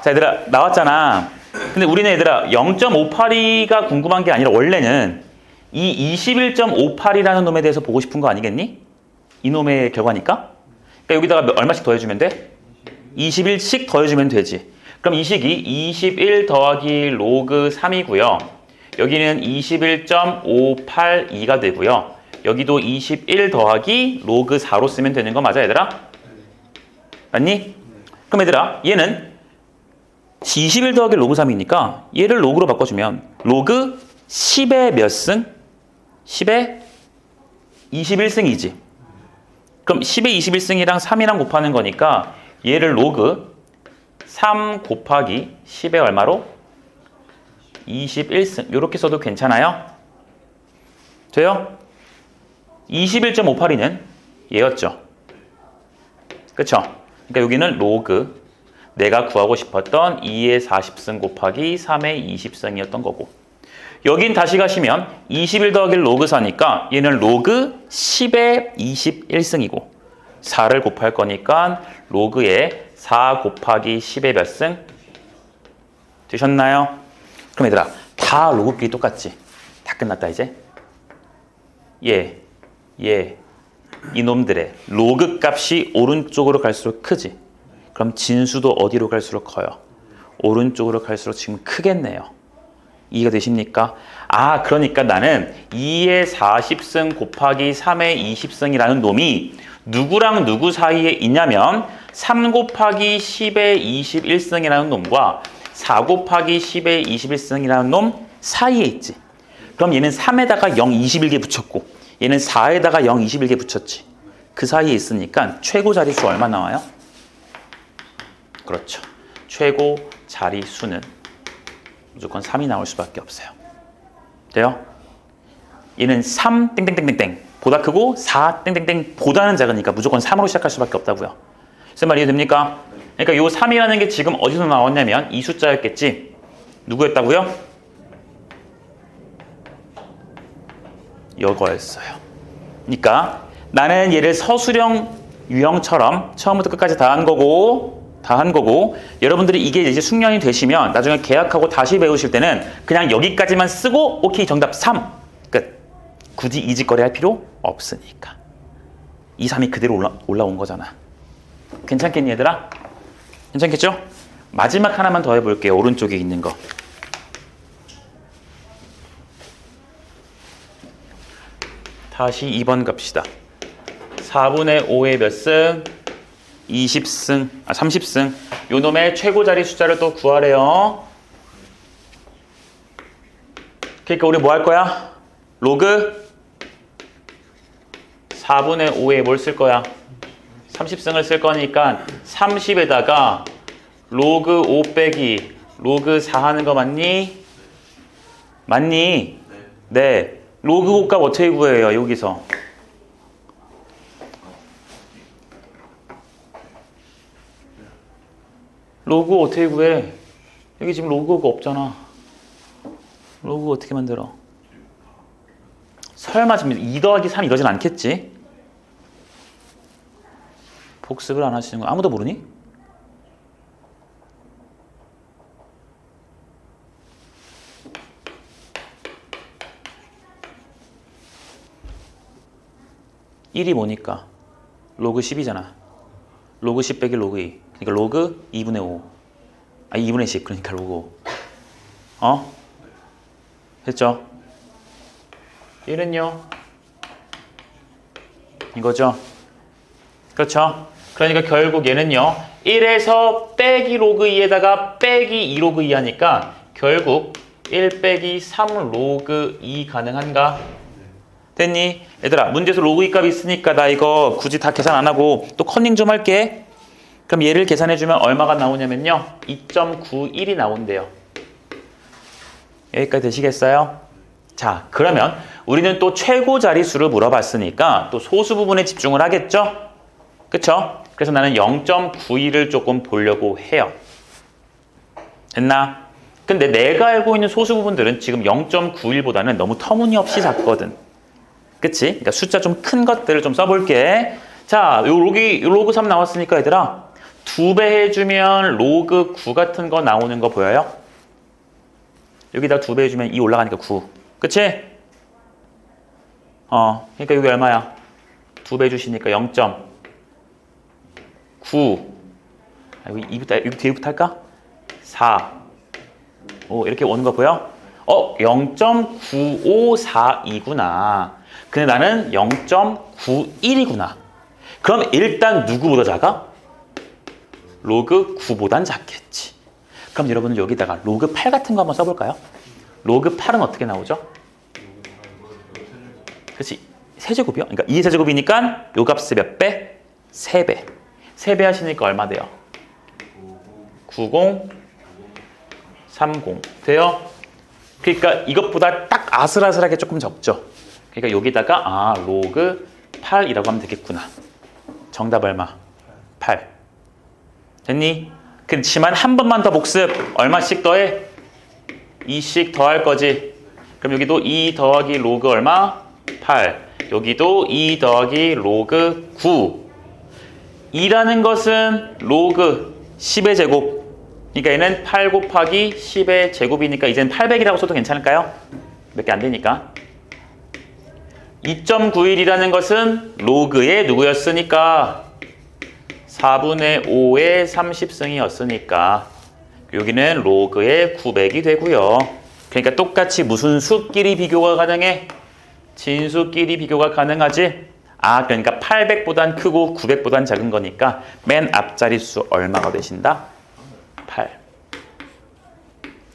자, 얘들아, 나왔잖아. 근데 우리는 얘들아, 0.582가 궁금한 게 아니라 원래는 이 21.58이라는 놈에 대해서 보고 싶은 거 아니겠니? 이 놈의 결과니까? 그러니까 여기다가 얼마씩 더해주면 돼? 21씩 더해주면 되지. 그럼 이 식이 21 더하기 로그 3이고요. 여기는 21.582가 되고요. 여기도 21 더하기 로그 4로 쓰면 되는 거 맞아, 얘들아? 맞니? 그럼 얘들아, 얘는 21 더하기 로그 3이니까 얘를 로그로 바꿔주면 로그 10의 몇 승? 10의 21승이지. 그럼 10의 21승이랑 3이랑 곱하는 거니까 얘를 로그 3 곱하기 10의 얼마로? 21승. 이렇게 써도 괜찮아요? 돼요? 21.582는 얘였죠. 그쵸? 그러니까 여기는 로그 내가 구하고 싶었던 2의 40승 곱하기 3의 20승이었던 거고 여긴 다시 가시면 21 더하기 로그 4니까 얘는 로그 10의 21승이고 4를 곱할 거니까 로그에 4 곱하기 10의 몇 승? 되셨나요? 그럼 얘들아 다 로그끼리 똑같지? 다 끝났다 이제? 이놈들의 로그 값이 오른쪽으로 갈수록 크지? 그럼 진수도 어디로 갈수록 커요? 오른쪽으로 갈수록 지금 크겠네요. 이해가 되십니까? 아, 그러니까 나는 2의 40승 곱하기 3의 20승이라는 놈이 누구랑 누구 사이에 있냐면 3 곱하기 10의 21승이라는 놈과 4 곱하기 10의 21승이라는 놈 사이에 있지. 그럼 얘는 3에다가 0, 21개 붙였고 얘는 4에다가 0, 21개 붙였지. 그 사이에 있으니까 최고 자리수 얼마 나와요? 그렇죠. 최고 자리수는 무조건 3이 나올 수밖에 없어요. 돼요? 얘는 3 땡땡땡땡땡 보다 크고 4 땡땡땡 보다는 작으니까 무조건 3으로 시작할 수밖에 없다고요. 무슨 말 이해됩니까? 그러니까 요 3이라는 게 지금 어디서 나왔냐면 이 숫자였겠지. 누구였다고요? 이거였어요. 그러니까 나는 얘를 서술형 유형처럼 처음부터 끝까지 다 한 거고 여러분들이 이게 이제 숙련이 되시면 나중에 계약하고 다시 배우실 때는 그냥 여기까지만 쓰고 오케이 정답 3 끝. 굳이 이직거리 할 필요 없으니까. 2, 3이 그대로 올라온 거잖아. 괜찮겠니 얘들아? 괜찮겠죠? 마지막 하나만 더 해볼게요. 오른쪽에 있는 거. 다시 2번 갑시다. 4분의 5의 몇 승? 20승, 30승. 요 놈의 최고 자리 숫자를 또 구하래요. 그러니까 우리 뭐 할 거야? 로그 4분의 5에 뭘 쓸 거야? 30승을 쓸 거니까 30에다가 로그 5 빼기 로그 4 하는 거 맞니? 맞니? 네. 로그 값 어떻게 구해요? 여기서. 로그 어떻게 구해? 여기 지금 로그가 없잖아. 로그 어떻게 만들어? 설마 지금 2 더하기 3 이러진 않겠지? 복습을 안 하시는 거 아무도 모르니? (1이) 뭐니까? 로그 10이잖아. 로그 10 빼기 로그 2. 그러니까 로그 2분의 5. 아, 2분의 10. 그러니까 로그 5. 됐죠? 1은요? 이거죠? 그렇죠? 그러니까 결국 얘는요. 1에서 빼기 로그 2에다가 빼기 2 로그 2 하니까 결국 1 빼기 3 로그 2 가능한가? 됐니? 얘들아 문제에서 로그 2 값이 있으니까 나 이거 굳이 다 계산 안 하고 또 커닝 좀 할게. 그럼 얘를 계산해주면 얼마가 나오냐면요. 2.91이 나온대요. 여기까지 되시겠어요? 자, 그러면 우리는 또 최고 자리수를 물어봤으니까 또 소수 부분에 집중을 하겠죠? 그쵸? 그래서 나는 0.91을 조금 보려고 해요. 됐나? 근데 내가 알고 있는 소수 부분들은 지금 0.91보다는 너무 터무니없이 작거든. 그치? 그러니까 숫자 좀 큰 것들을 좀 써볼게. 자, 요 로그 3 나왔으니까 얘들아 2배 해주면 로그 9 같은 거 나오는 거 보여요? 여기다 2배 해주면 2 올라가니까 9. 그치? 그러니까 여기 얼마야? 2배 해주시니까 0.9. 여기 뒤에부터 할까? 4. 오, 이렇게 오는 거 보여? 0.9542구나. 근데 나는 0.91이구나. 그럼 일단 누구보다 작아? 로그 9보단 작겠지. 그럼 여러분은 여기다가 로그 8 같은 거 한번 써볼까요? 로그 8은 어떻게 나오죠? 그렇지. 세제곱이요? 그러니까 2의 세제곱이니까 요 값의 몇 배? 3배. 3배 하시니까 얼마 돼요? 90, 30. 돼요? 그러니까 이것보다 딱 아슬아슬하게 조금 적죠. 그러니까 여기다가 로그 8이라고 하면 되겠구나. 정답 얼마? 8. 됐니? 그렇지만 한 번만 더 복습. 얼마씩 더해? 2씩 더할 거지. 그럼 여기도 2 더하기 로그 얼마? 8. 여기도 2 더하기 로그 9. 2라는 것은 로그 10의 제곱. 그러니까 얘는 8 곱하기 10의 제곱이니까 이제는 800이라고 써도 괜찮을까요? 몇 개 안 되니까. 2.91이라는 것은 로그의 누구였으니까? 4분의 5의 30승이었으니까 여기는 로그의 900이 되고요. 그러니까 똑같이 무슨 수끼리 비교가 가능해? 진수끼리 비교가 가능하지? 아, 그러니까 800보단 크고 900보단 작은 거니까 맨 앞자릿수 얼마가 되신다? 8.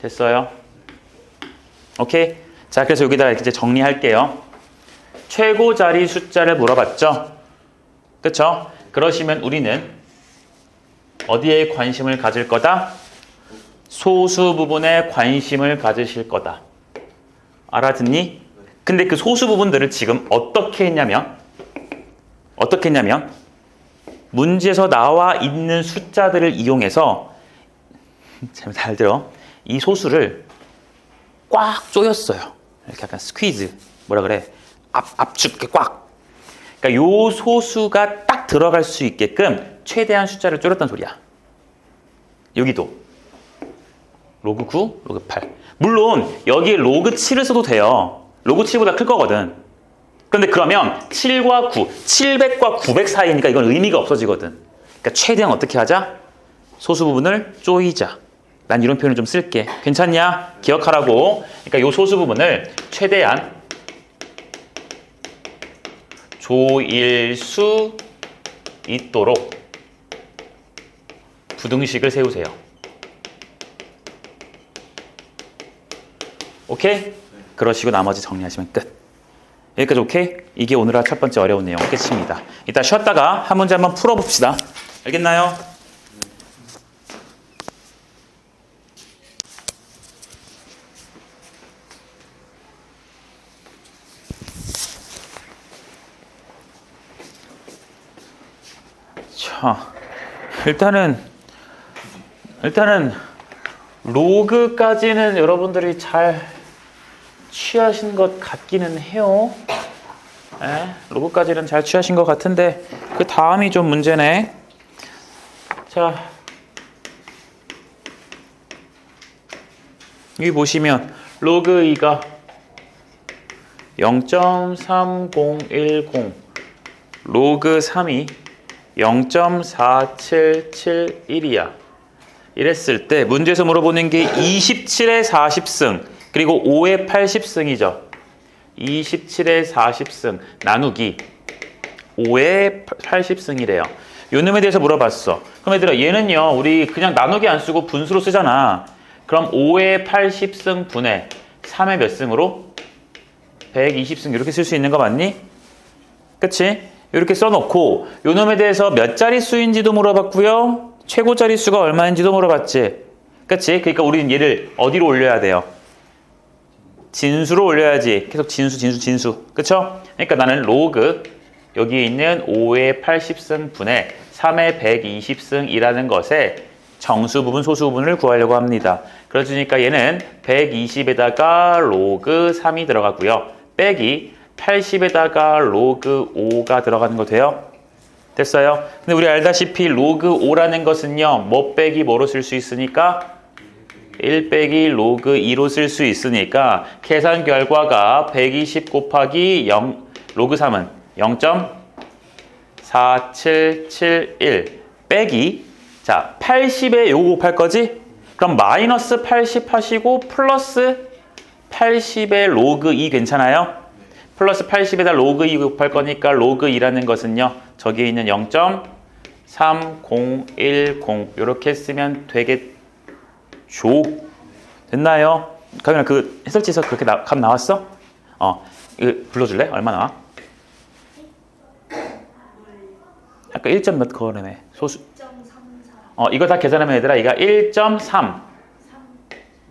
됐어요? 오케이? 자, 그래서 여기다가 이제 정리할게요. 최고 자리 숫자를 물어봤죠? 그쵸? 그러시면 우리는 어디에 관심을 가질 거다? 소수 부분에 관심을 가지실 거다. 알아듣니? 근데 그 소수 부분들을 지금 어떻게 했냐면 문제에서 나와 있는 숫자들을 이용해서 잘 들어. 이 소수를 꽉 조였어요. 이렇게 약간 스퀴즈. 뭐라 그래? 압축, 이렇게 꽉. 그러니까 요 소수가 딱 들어갈 수 있게끔 최대한 숫자를 줄였단 소리야. 여기도 로그 9, 로그 8. 물론 여기에 로그 7을 써도 돼요. 로그 7보다 클 거거든. 그런데 그러면 7과 9, 700과 900 사이니까 이건 의미가 없어지거든. 그러니까 최대한 어떻게 하자? 소수 부분을 조이자. 난 이런 표현을 좀 쓸게. 괜찮냐? 기억하라고. 그러니까 요 소수 부분을 최대한 조일 수 있도록 부등식을 세우세요. 오케이? 그러시고 나머지 정리하시면 끝. 여기까지 오케이? 이게 오늘의 첫 번째 어려운 내용 끝입니다. 이따 쉬었다가 한 문제 한번 풀어봅시다. 알겠나요? 자, 일단은 로그까지는 여러분들이 잘 취하신 것 같기는 해요. 로그까지는 잘 취하신 것 같은데 그 다음이 좀 문제네. 자, 여기 보시면 로그 2가 0.3010, 로그 3이 0.4771이야. 이랬을 때 문제에서 물어보는 게 27의 40승 그리고 5의 80승이죠. 27의 40승 나누기 5의 80승이래요. 요 놈에 대해서 물어봤어. 그럼 얘들아 얘는요 우리 그냥 나누기 안 쓰고 분수로 쓰잖아. 그럼 5의 80승 분의 3의 몇 승으로? 120승 이렇게 쓸 수 있는 거 맞니? 그치? 이렇게 써놓고 요 놈에 대해서 몇 자릿수인지도 물어봤고요. 최고 자릿수가 얼마인지도 물어봤지. 그치? 그러니까 우리는 얘를 어디로 올려야 돼요? 진수로 올려야지. 계속 진수. 그쵸? 그러니까 나는 로그 여기에 있는 5의 80승 분의 3의 120승이라는 것에 정수 부분, 소수 부분을 구하려고 합니다. 그러니까 얘는 120에다가 로그 3이 들어가고요. 빼기 80에다가 로그 5가 들어가는 거 돼요? 됐어요? 근데 우리 알다시피 로그 5라는 것은요. 뭐 빼기 뭐로 쓸 수 있으니까? 1 빼기 로그 2로 쓸 수 있으니까 계산 결과가 120 곱하기 0, 로그 3은 0.4771 빼기 자 80에 요거 곱할 거지? 그럼 마이너스 80 하시고 플러스 80에 로그 2 괜찮아요? 플러스 80에다 로그 2 곱할 거니까 로그 2라는 것은요. 저기에 있는 0.3010 이렇게 쓰면 되겠죠. 됐나요? 가면 그 해설지에서 그렇게 값 나왔어? 이거 불러줄래? 얼마 나와? 아까 1점 몇 그거라네. 소수. 1.34. 이거 다 계산하면 얘들아 이거 1.3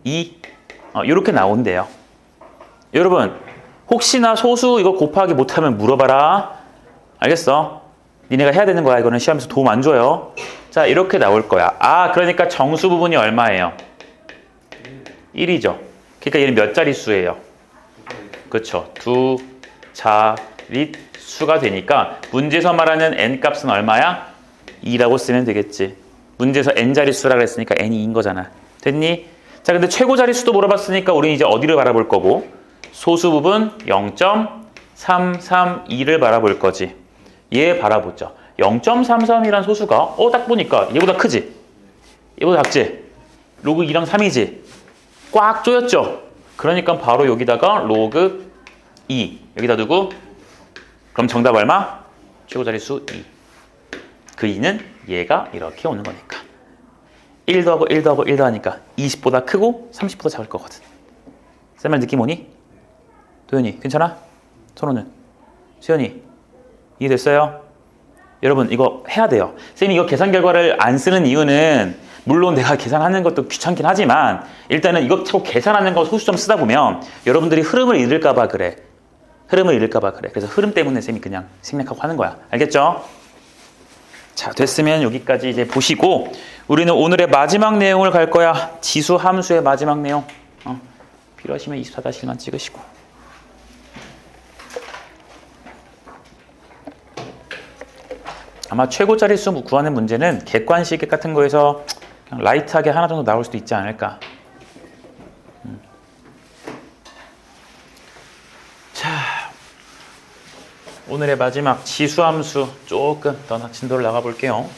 2 이렇게 나온대요. 여러분 혹시나 소수 이거 곱하기 못하면 물어봐라. 알겠어? 니네가 해야 되는 거야. 이거는 시험에서 도움 안 줘요. 자 이렇게 나올 거야. 그러니까 정수 부분이 얼마예요? 1이죠. 그러니까 얘는 몇 자릿수예요? 그쵸. 두 자릿 수가 되니까 문제에서 말하는 n 값은 얼마야? 2라고 쓰면 되겠지. 문제에서 n 자릿수라 그랬으니까 n이 2인 거잖아. 됐니? 자, 근데 최고 자릿수도 물어봤으니까 우리는 이제 어디를 바라볼 거고? 소수 부분 0.332를 바라볼 거지. 얘 바라보자. 0.33이란 소수가 딱 보니까 얘보다 크지? 얘보다 작지? 로그 2랑 3이지? 꽉 조였죠? 그러니까 바로 여기다가 로그 2 여기다 두고 그럼 정답 얼마? 최고 자릿수 2. 그 2는 얘가 이렇게 오는 거니까 1도 하고 1도 하고 1도 하니까 20보다 크고 30보다 작을 거거든. 쌤말 느낌 오니? 도현이 괜찮아? 선호는? 수현이 이해됐어요? 여러분 이거 해야 돼요. 쌤이 이거 계산 결과를 안 쓰는 이유는 물론 내가 계산하는 것도 귀찮긴 하지만 일단은 이거 자꾸 계산하는 거 소수점 쓰다 보면 여러분들이 흐름을 잃을까 봐 그래. 흐름을 잃을까 봐 그래. 그래서 흐름 때문에 쌤이 그냥 생략하고 하는 거야. 알겠죠? 자, 됐으면 여기까지 이제 보시고 우리는 오늘의 마지막 내용을 갈 거야. 지수 함수의 마지막 내용. 필요하시면 24-1만 찍으시고. 아마 최고 자릿수 구하는 문제는 객관식 같은 거에서 그냥 라이트하게 하나 정도 나올 수도 있지 않을까. 자, 오늘의 마지막 지수함수 조금 더 진도를 나가 볼게요.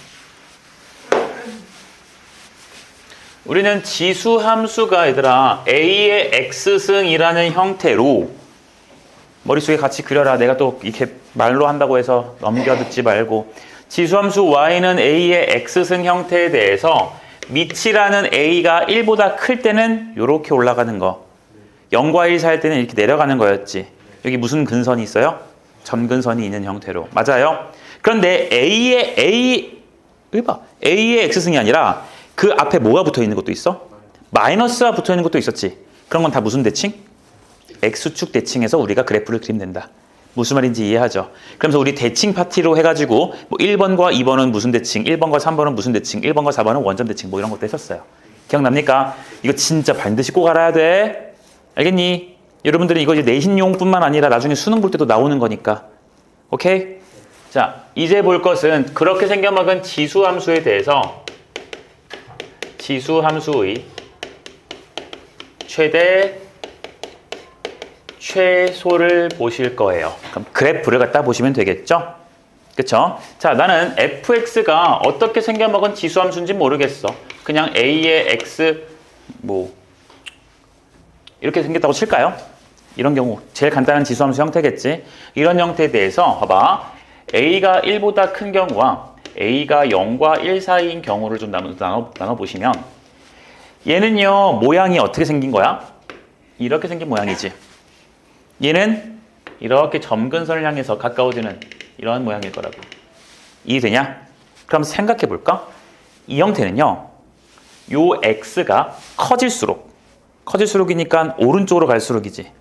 우리는 지수함수가 얘들아 A의 X승이라는 형태로 머릿속에 같이 그려라. 내가 또 이렇게 말로 한다고 해서 넘겨듣지 말고 지수함수 Y는 A의 X승 형태에 대해서 밑이라는 A가 1보다 클 때는 이렇게 올라가는 거 0과 1 사이일 때는 이렇게 내려가는 거였지. 여기 무슨 근선이 있어요? 점근선이 있는 형태로. 맞아요? 그런데 A의 X승이 아니라 그 앞에 뭐가 붙어 있는 것도 있어? 마이너스가 붙어 있는 것도 있었지. 그런 건 다 무슨 대칭? X축 대칭해서 우리가 그래프를 그리면 된다. 무슨 말인지 이해하죠? 그러면서 우리 대칭 파티로 해가지고 뭐 1번과 2번은 무슨 대칭, 1번과 3번은 무슨 대칭, 1번과 4번은 원점 대칭 뭐 이런 것도 했었어요. 기억납니까? 이거 진짜 반드시 꼭 알아야 돼. 알겠니? 여러분들은 이거 이제 내신용뿐만 아니라 나중에 수능 볼 때도 나오는 거니까. 오케이? 자, 이제 볼 것은 그렇게 생겨먹은 지수함수에 대해서 지수함수의 최대 최소를 보실 거예요. 그럼 그래프를 갖다 보시면 되겠죠? 그쵸? 자, 나는 fx가 어떻게 생겨먹은 지수함수인지 모르겠어. 그냥 a의 x 이렇게 생겼다고 칠까요? 이런 경우 제일 간단한 지수함수 형태겠지. 이런 형태에 대해서 봐봐. a가 1보다 큰 경우와 a가 0과 1 사이인 경우를 좀 나눠보시면 얘는요 모양이 어떻게 생긴 거야? 이렇게 생긴 모양이지. 얘는 이렇게 점근선을 향해서 가까워지는 이런 모양일 거라고. 이해되냐? 그럼 생각해 볼까? 이 형태는요 요 x가 커질수록이니까 오른쪽으로 갈수록이지.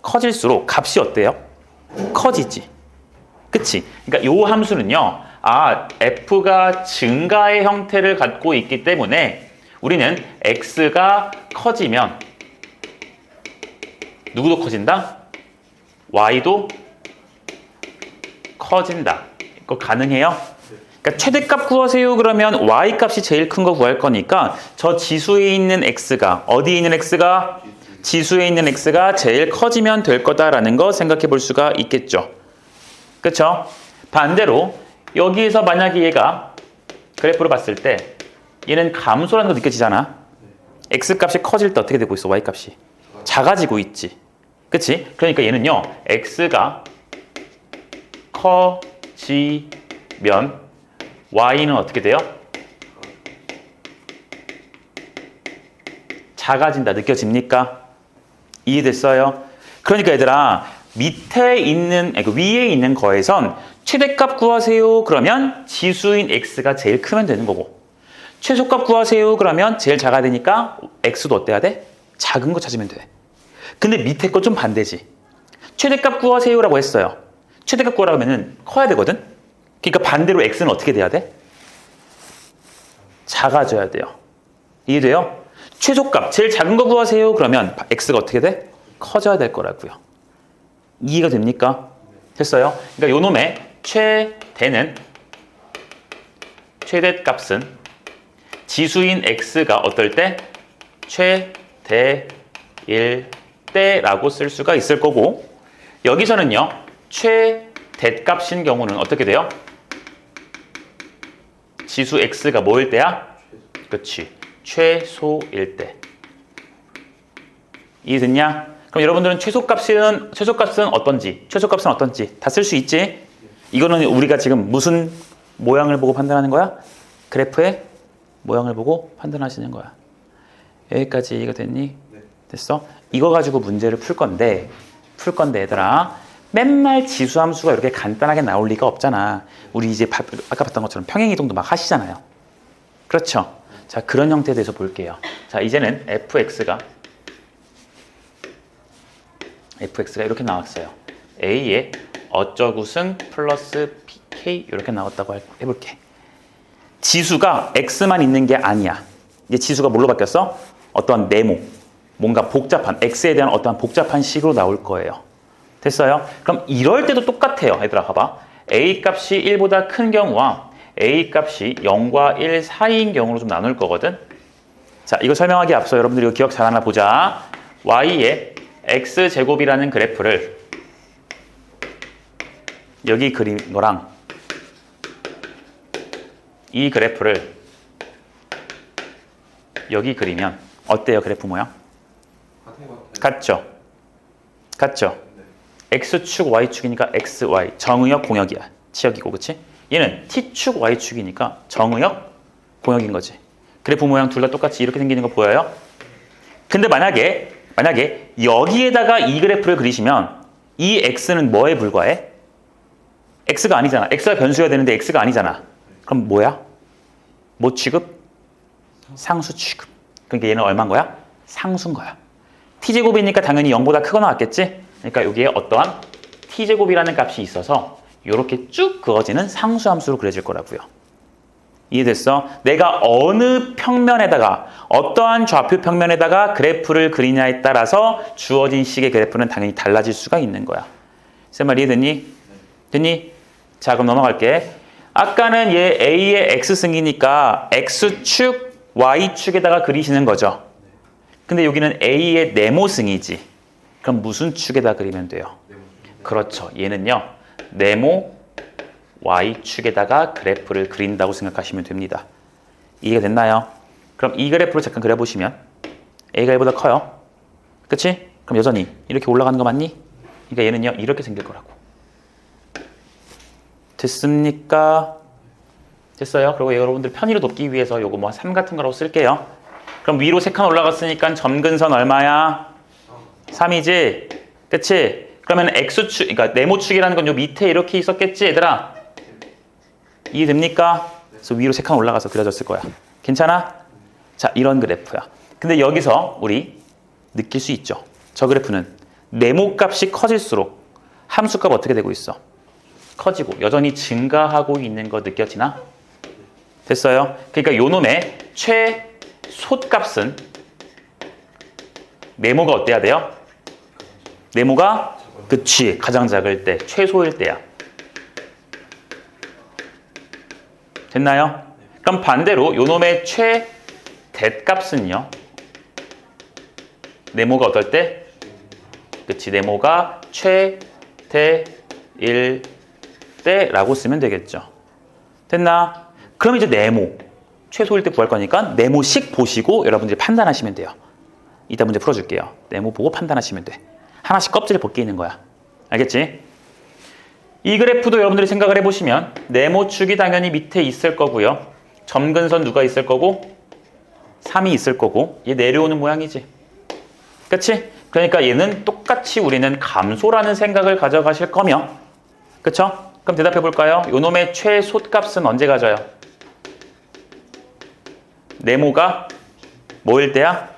커질수록 값이 어때요? 커지지. 그치? 그러니까 요 함수는요 f가 증가의 형태를 갖고 있기 때문에 우리는 x가 커지면 누구도 커진다? y도 커진다. 이거 가능해요? 그러니까 최대값 구하세요 그러면 y값이 제일 큰 거 구할 거니까 저 지수에 있는 x가 어디에 있는 x가? 지수에 있는 x가 제일 커지면 될 거다라는 거 생각해 볼 수가 있겠죠. 그쵸? 반대로 여기에서 만약에 얘가 그래프로 봤을 때 얘는 감소라는 거 느껴지잖아. x값이 커질 때 어떻게 되고 있어? y값이 작아지고 있지. 그치? 그러니까 얘는요 x가 커지면 y는 어떻게 돼요? 작아진다. 느껴집니까? 이해됐어요? 그러니까 얘들아 밑에 있는 위에 있는 거에선 최대값 구하세요 그러면 지수인 x가 제일 크면 되는 거고 최소값 구하세요 그러면 제일 작아야 되니까 x도 어때야 돼? 작은 거 찾으면 돼. 근데 밑에 거 좀 반대지. 최대값 구하세요라고 했어요. 최대값 구하라고 하면은 커야 되거든. 그러니까 반대로 x는 어떻게 돼야 돼? 작아져야 돼요. 이해돼요? 최소값 제일 작은 거 구하세요 그러면 x가 어떻게 돼? 커져야 될 거라고요. 이해가 됩니까? 됐어요? 그러니까 요놈의 최대 값은 지수인 x가 어떨 때? 최대일 때라고 쓸 수가 있을 거고, 여기서는요 최대값인 경우는 어떻게 돼요? 지수 x가 뭐일 때야? 그렇지, 최소일 때. 이해됐냐? 그럼 여러분들은 최소값은 어떤지 다 쓸 수 있지? 이거는 우리가 지금 무슨 모양을 보고 판단하는 거야? 그래프의 모양을 보고 판단하시는 거야. 여기까지 이해가 됐니? 네. 됐어? 이거 가지고 문제를 풀 건데 얘들아, 맨날 지수함수가 이렇게 간단하게 나올 리가 없잖아. 우리 이제 아까 봤던 것처럼 평행이동도 막 하시잖아요. 그렇죠? 자, 그런 형태에 대해서 볼게요. 자, 이제는 fx가 이렇게 나왔어요. a의 어쩌구승 플러스 pk 이렇게 나왔다고 해볼게. 지수가 x만 있는 게 아니야. 이제 지수가 뭘로 바뀌었어? 어떠한 네모, 뭔가 복잡한 x에 대한 어떠한 복잡한 식으로 나올 거예요. 됐어요? 그럼 이럴 때도 똑같아요. 얘들아 봐봐. a 값이 1보다 큰 경우와 a 값이 0과 1 사이인 경우로 좀 나눌 거거든. 자, 이거 설명하기 앞서 여러분들이 이거 기억 잘하나 보자. y의 x제곱이라는 그래프를 여기 그린 거랑 이 그래프를 여기 그리면 어때요? 그래프 모양? 같죠? x축, y축이니까 x, y 정의역, 공역이야. 치역이고, 그치? 얘는 t축, y축이니까 정의역, 공역인 거지. 그래프 모양 둘 다 똑같이 이렇게 생기는 거 보여요? 근데 만약에 여기에다가 이 그래프를 그리시면 이 x는 뭐에 불과해? x가 아니잖아. x가 변수여야 되는데 x가 아니잖아. 그럼 뭐야? 뭐 취급? 상수 취급. 그러니까 얘는 얼마인 거야? 상수인 거야. t제곱이니까 당연히 0보다 크거나 같겠지? 그러니까 여기에 어떠한 t제곱이라는 값이 있어서 이렇게 쭉 그어지는 상수함수로 그려질 거라고요. 이해됐어? 내가 어느 평면에다가 어떠한 좌표 평면에다가 그래프를 그리냐에 따라서 주어진 식의 그래프는 당연히 달라질 수가 있는 거야. 쌤말 이해됐니? 됐니? 자, 그럼 넘어갈게. 아까는 얘 A의 X승이니까 X축, Y축에다가 그리시는 거죠. 근데 여기는 A의 네모승이지. 그럼 무슨 축에다 그리면 돼요? 그렇죠. 얘는요. 네모 Y축에다가 그래프를 그린다고 생각하시면 됩니다. 이해가 됐나요? 그럼 이 그래프를 잠깐 그려보시면 A가 1보다 커요. 그치? 그럼 여전히 이렇게 올라가는 거 맞니? 그러니까 얘는요. 이렇게 생길 거라고. 됐습니까? 됐어요? 그리고 여러분들 편의를 돕기 위해서 요거 뭐 3 같은 거라고 쓸게요. 그럼 위로 3칸 올라갔으니까 점근선 얼마야? 3이지? 그치? 그러면 X축, 그러니까 네모축이라는 건 요 밑에 이렇게 있었겠지, 얘들아? 이해됩니까? 그래서 위로 3칸 올라가서 그려졌을 거야. 괜찮아? 자, 이런 그래프야. 근데 여기서 우리 느낄 수 있죠. 저 그래프는 네모 값이 커질수록 함수값 어떻게 되고 있어? 커지고 여전히 증가하고 있는 거 느껴지나? 됐어요? 그러니까 요놈의 최소값은 네모가 어때야 돼요? 네모가 그치, 가장 작을 때, 최소일 때야. 됐나요? 그럼 반대로 요놈의 최대값은요? 네모가 어떨 때? 그치, 네모가 최대일 때라고 쓰면 되겠죠. 됐나? 그럼 이제 네모, 최소일 때 구할 거니까 네모식 보시고 여러분들이 판단하시면 돼요. 이따 문제 풀어줄게요. 네모 보고 판단하시면 돼. 하나씩 껍질을 벗기는 거야. 알겠지? 이 그래프도 여러분들이 생각을 해보시면 네모축이 당연히 밑에 있을 거고요. 점근선 누가 있을 거고? 3이 있을 거고 얘 내려오는 모양이지. 그치? 그러니까 얘는 똑같이 우리는 감소라는 생각을 가져가실 거며, 그쵸? 그럼 대답해 볼까요? 요놈의 최소값은 언제 가져요? 네모가 뭐일 때야?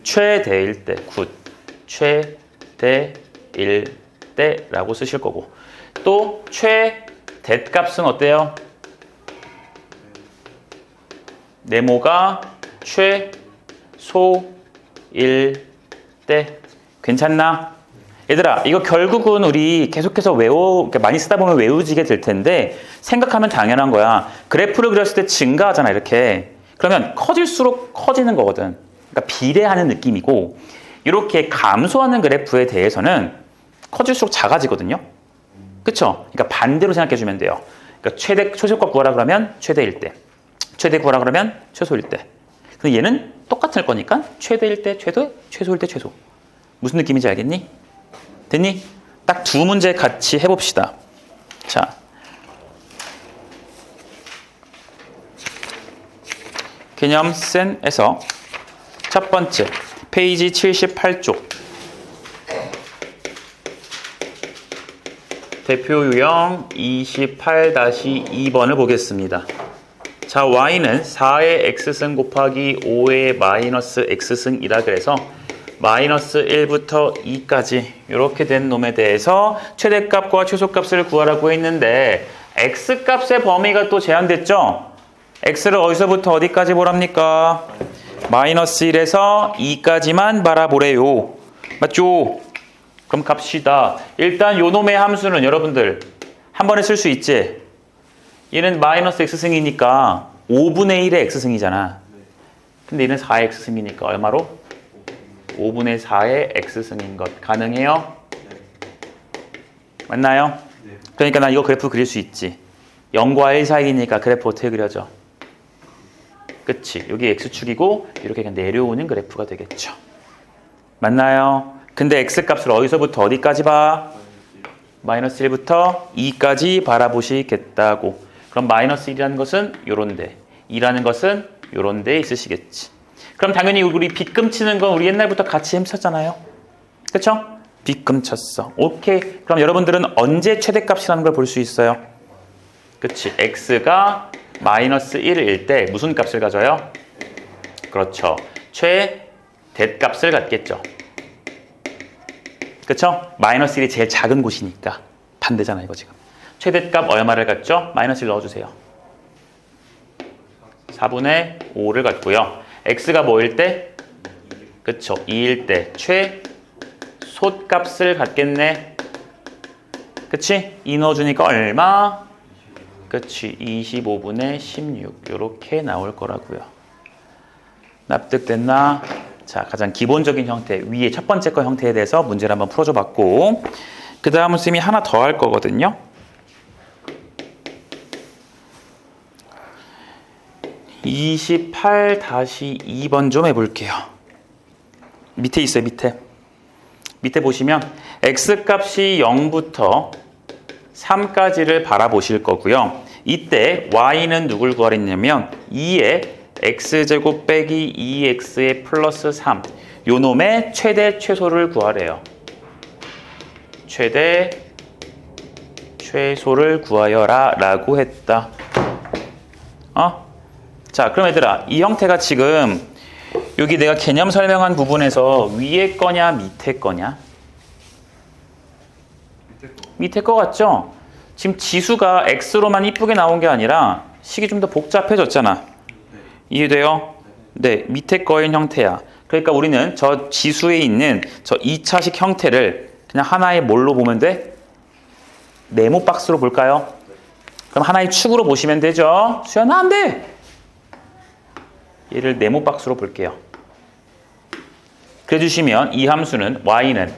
최대일 때. 굿. 최대일 때라고 쓰실 거고, 또 최대값은 어때요? 네모가 최소일 때. 괜찮나? 얘들아, 이거 결국은 우리 계속해서 많이 쓰다 보면 외우지게 될 텐데 생각하면 당연한 거야. 그래프를 그렸을 때 증가하잖아, 이렇게. 그러면 커질수록 커지는 거거든. 그러니까 비례하는 느낌이고, 이렇게 감소하는 그래프에 대해서는 커질수록 작아지거든요. 그쵸? 그러니까 반대로 생각해 주면 돼요. 그러니까 최소값 구하라 그러면 최대일 때, 최대 구하라 그러면 최소일 때. 근데 얘는 똑같을 거니까 최대일 때 최대, 최소일 때 최소. 무슨 느낌인지 알겠니? 됐니? 딱 두 문제 같이 해봅시다. 자, 개념센에서 첫 번째 페이지 78쪽 대표 유형 28-2번을 보겠습니다. 자, y는 4의 x승 곱하기 5의 마이너스 x승이라 그래서 마이너스 1부터 2까지 이렇게 된 놈에 대해서 최대값과 최소값을 구하라고 했는데 x값의 범위가 또 제한됐죠? x를 어디서부터 어디까지 보랍니까? 마이너스 1에서 2까지만 바라보래요. 맞죠? 그럼 갑시다. 일단 요 놈의 함수는 여러분들 한 번에 쓸 수 있지? 얘는 마이너스 x승이니까 5분의 1의 x승이잖아. 근데 얘는 4의 x승이니까 얼마로? 5분의 4의 x승인 것. 가능해요? 맞나요? 그러니까 나 이거 그래프 그릴 수 있지. 0과 1 사이니까 그래프 어떻게 그려져? 그치? 여기 x축이고 이렇게 그냥 내려오는 그래프가 되겠죠. 맞나요? 근데 x값을 어디서부터 어디까지 봐? 마이너스 1부터 2까지 바라보시겠다고. 그럼 마이너스 1이라는 것은 요런데, 2라는 것은 요런데 있으시겠지. 그럼 당연히 우리 빗금 치는 건 우리 옛날부터 같이 햄쳤잖아요. 그쵸? 빗금 쳤어. 오케이. 그럼 여러분들은 언제 최대값이라는 걸 볼 수 있어요? 그치? x가 마이너스 1일 때 무슨 값을 가져요? 그렇죠. 최대값을 갖겠죠. 그쵸? 마이너스 1이 제일 작은 곳이니까 반대잖아 이거 지금. 최대값 얼마를 갖죠? 마이너스 1 넣어주세요. 4분의 5를 갖고요. x가 뭐일 때? 그쵸? 2일 때 최소값을 갖겠네. 그치? 2 넣어주니까 얼마? 그치? 25분의 16 이렇게 나올 거라고요. 납득됐나? 자, 가장 기본적인 형태, 위에 첫 번째 거 형태에 대해서 문제를 한번 풀어줘 봤고, 그 다음은 쌤이 하나 더 할 거거든요. (28-2번) 좀 해볼게요. 밑에 있어요, 밑에. 밑에 보시면 x값이 0부터 3까지를 바라보실 거고요. 이때 y는 누굴 구하랬냐면 2의 x제곱 빼기 2x의 플러스 3 요 놈의 최대 최소를 구하래요. 최대 최소를 구하여라 라고 했다. 자, 그럼 얘들아, 이 형태가 지금 여기 내가 개념 설명한 부분에서 위에 거냐 밑에 거냐? 밑에 거 같죠? 지금 지수가 x로만 이쁘게 나온 게 아니라 식이 좀 더 복잡해졌잖아. 이해돼요? 네, 밑에 거인 형태야. 그러니까 우리는 저 지수에 있는 저 2차식 형태를 그냥 하나의 뭘로 보면 돼? 네모 박스로 볼까요? 그럼 하나의 축으로 보시면 되죠. 수연아, 안 돼! 얘를 네모 박스로 볼게요. 그래 주시면 이 함수는 y는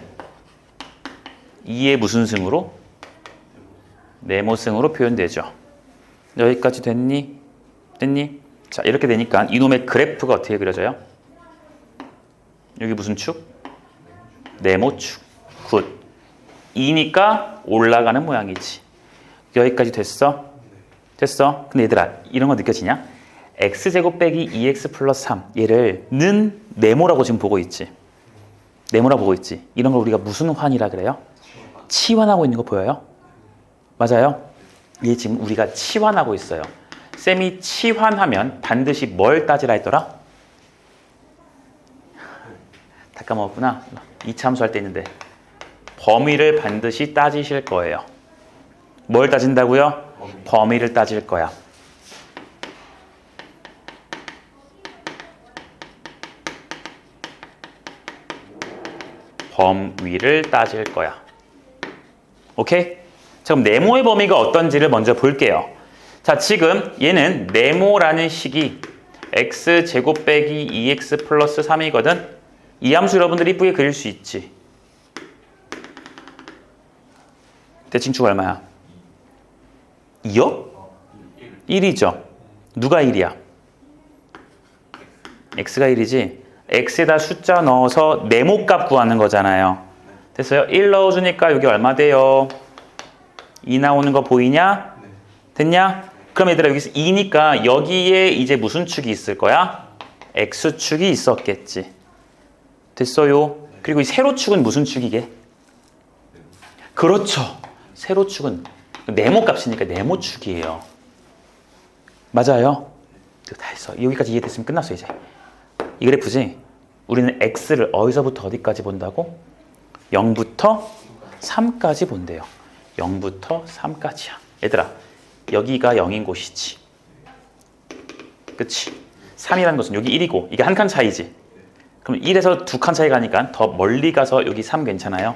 2의 무슨 승으로? 네모승으로 표현되죠. 여기까지 됐니? 됐니? 자, 이렇게 되니까 이놈의 그래프가 어떻게 그려져요? 여기 무슨 축? 네모축. 굿. 2니까 올라가는 모양이지. 여기까지 됐어? 됐어? 근데 얘들아, 이런 거 느껴지냐? x제곱 빼기 2x 플러스 3 얘를 는 네모라고 지금 보고 있지. 네모라고 보고 있지. 이런 걸 우리가 무슨 환이라 그래요? 치환하고 있는 거 보여요? 맞아요? 얘 지금 우리가 치환하고 있어요. 쌤이 치환하면 반드시 뭘 따지라 했더라? 다 까먹었구나. 2차 함수 할 때 있는데 범위를 반드시 따지실 거예요. 뭘 따진다고요? 범위를 따질 거야. 범위를 따질 거야. 오케이? 자, 그럼 네모의 범위가 어떤지를 먼저 볼게요. 자, 지금 얘는 네모라는 식이 x제곱 빼기 2x 플러스 3이거든. 이 함수 여러분들이 이쁘게 그릴 수 있지. 대칭축 얼마야? 2요? 1이죠. 누가 1이야? x가 1이지. x에다 숫자 넣어서 네모값 구하는 거잖아요. 됐어요? 1 넣어주니까 여기 얼마 돼요? 2 나오는 거 보이냐? 됐냐? 그럼 얘들아 여기서 2니까 여기에 이제 무슨 축이 있을 거야? x축이 있었겠지. 됐어요? 그리고 이 세로축은 무슨 축이게? 그렇죠. 세로축은 네모값이니까 네모축이에요. 맞아요? 다 했어. 여기까지 이해됐으면 끝났어 이제. 이 그래프지? 우리는 x를 어디서부터 어디까지 본다고? 0부터 3까지 본대요. 0부터 3까지야. 얘들아, 여기가 0인 곳이지. 그치? 3이라는 것은 여기 1이고 이게 한 칸 차이지. 그럼 1에서 2칸 차이 가니까 더 멀리 가서 여기 3 괜찮아요?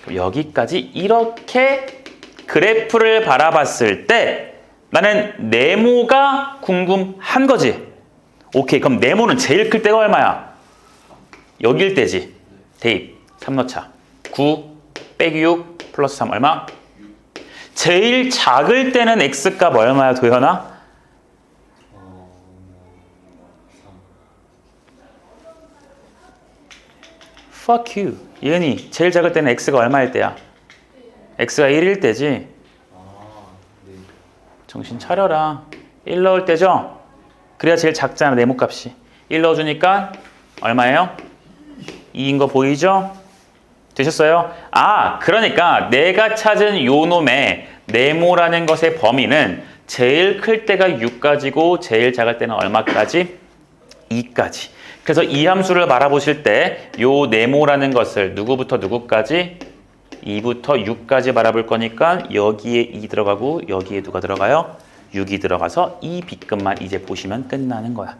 그럼 여기까지 이렇게 그래프를 바라봤을 때 나는 네모가 궁금한 거지. 오케이, 그럼 네모는 제일 클 때가 얼마야? 여길 때지. 대입 3 넣자. 9 빼기 6 플러스 3 얼마? 제일 작을 때는 x값 얼마야 도현아? Fuck you. 예은이 제일 작을 때는 x가 얼마일 때야? x가 1일 때지. 정신 차려라. 1 넣을 때죠? 그래야 제일 작잖아 네모값이. 1 넣어주니까 얼마예요? 2인 거 보이죠? 되셨어요? 아, 그러니까 내가 찾은 요 놈의 네모라는 것의 범위는 제일 클 때가 6까지고 제일 작을 때는 얼마까지? 2까지. 그래서 이 함수를 바라보실 때 요 네모라는 것을 누구부터 누구까지? 2부터 6까지 바라볼 거니까 여기에 2 들어가고 여기에 누가 들어가요? 6이 들어가서 이 B급만 이제 보시면 끝나는 거야.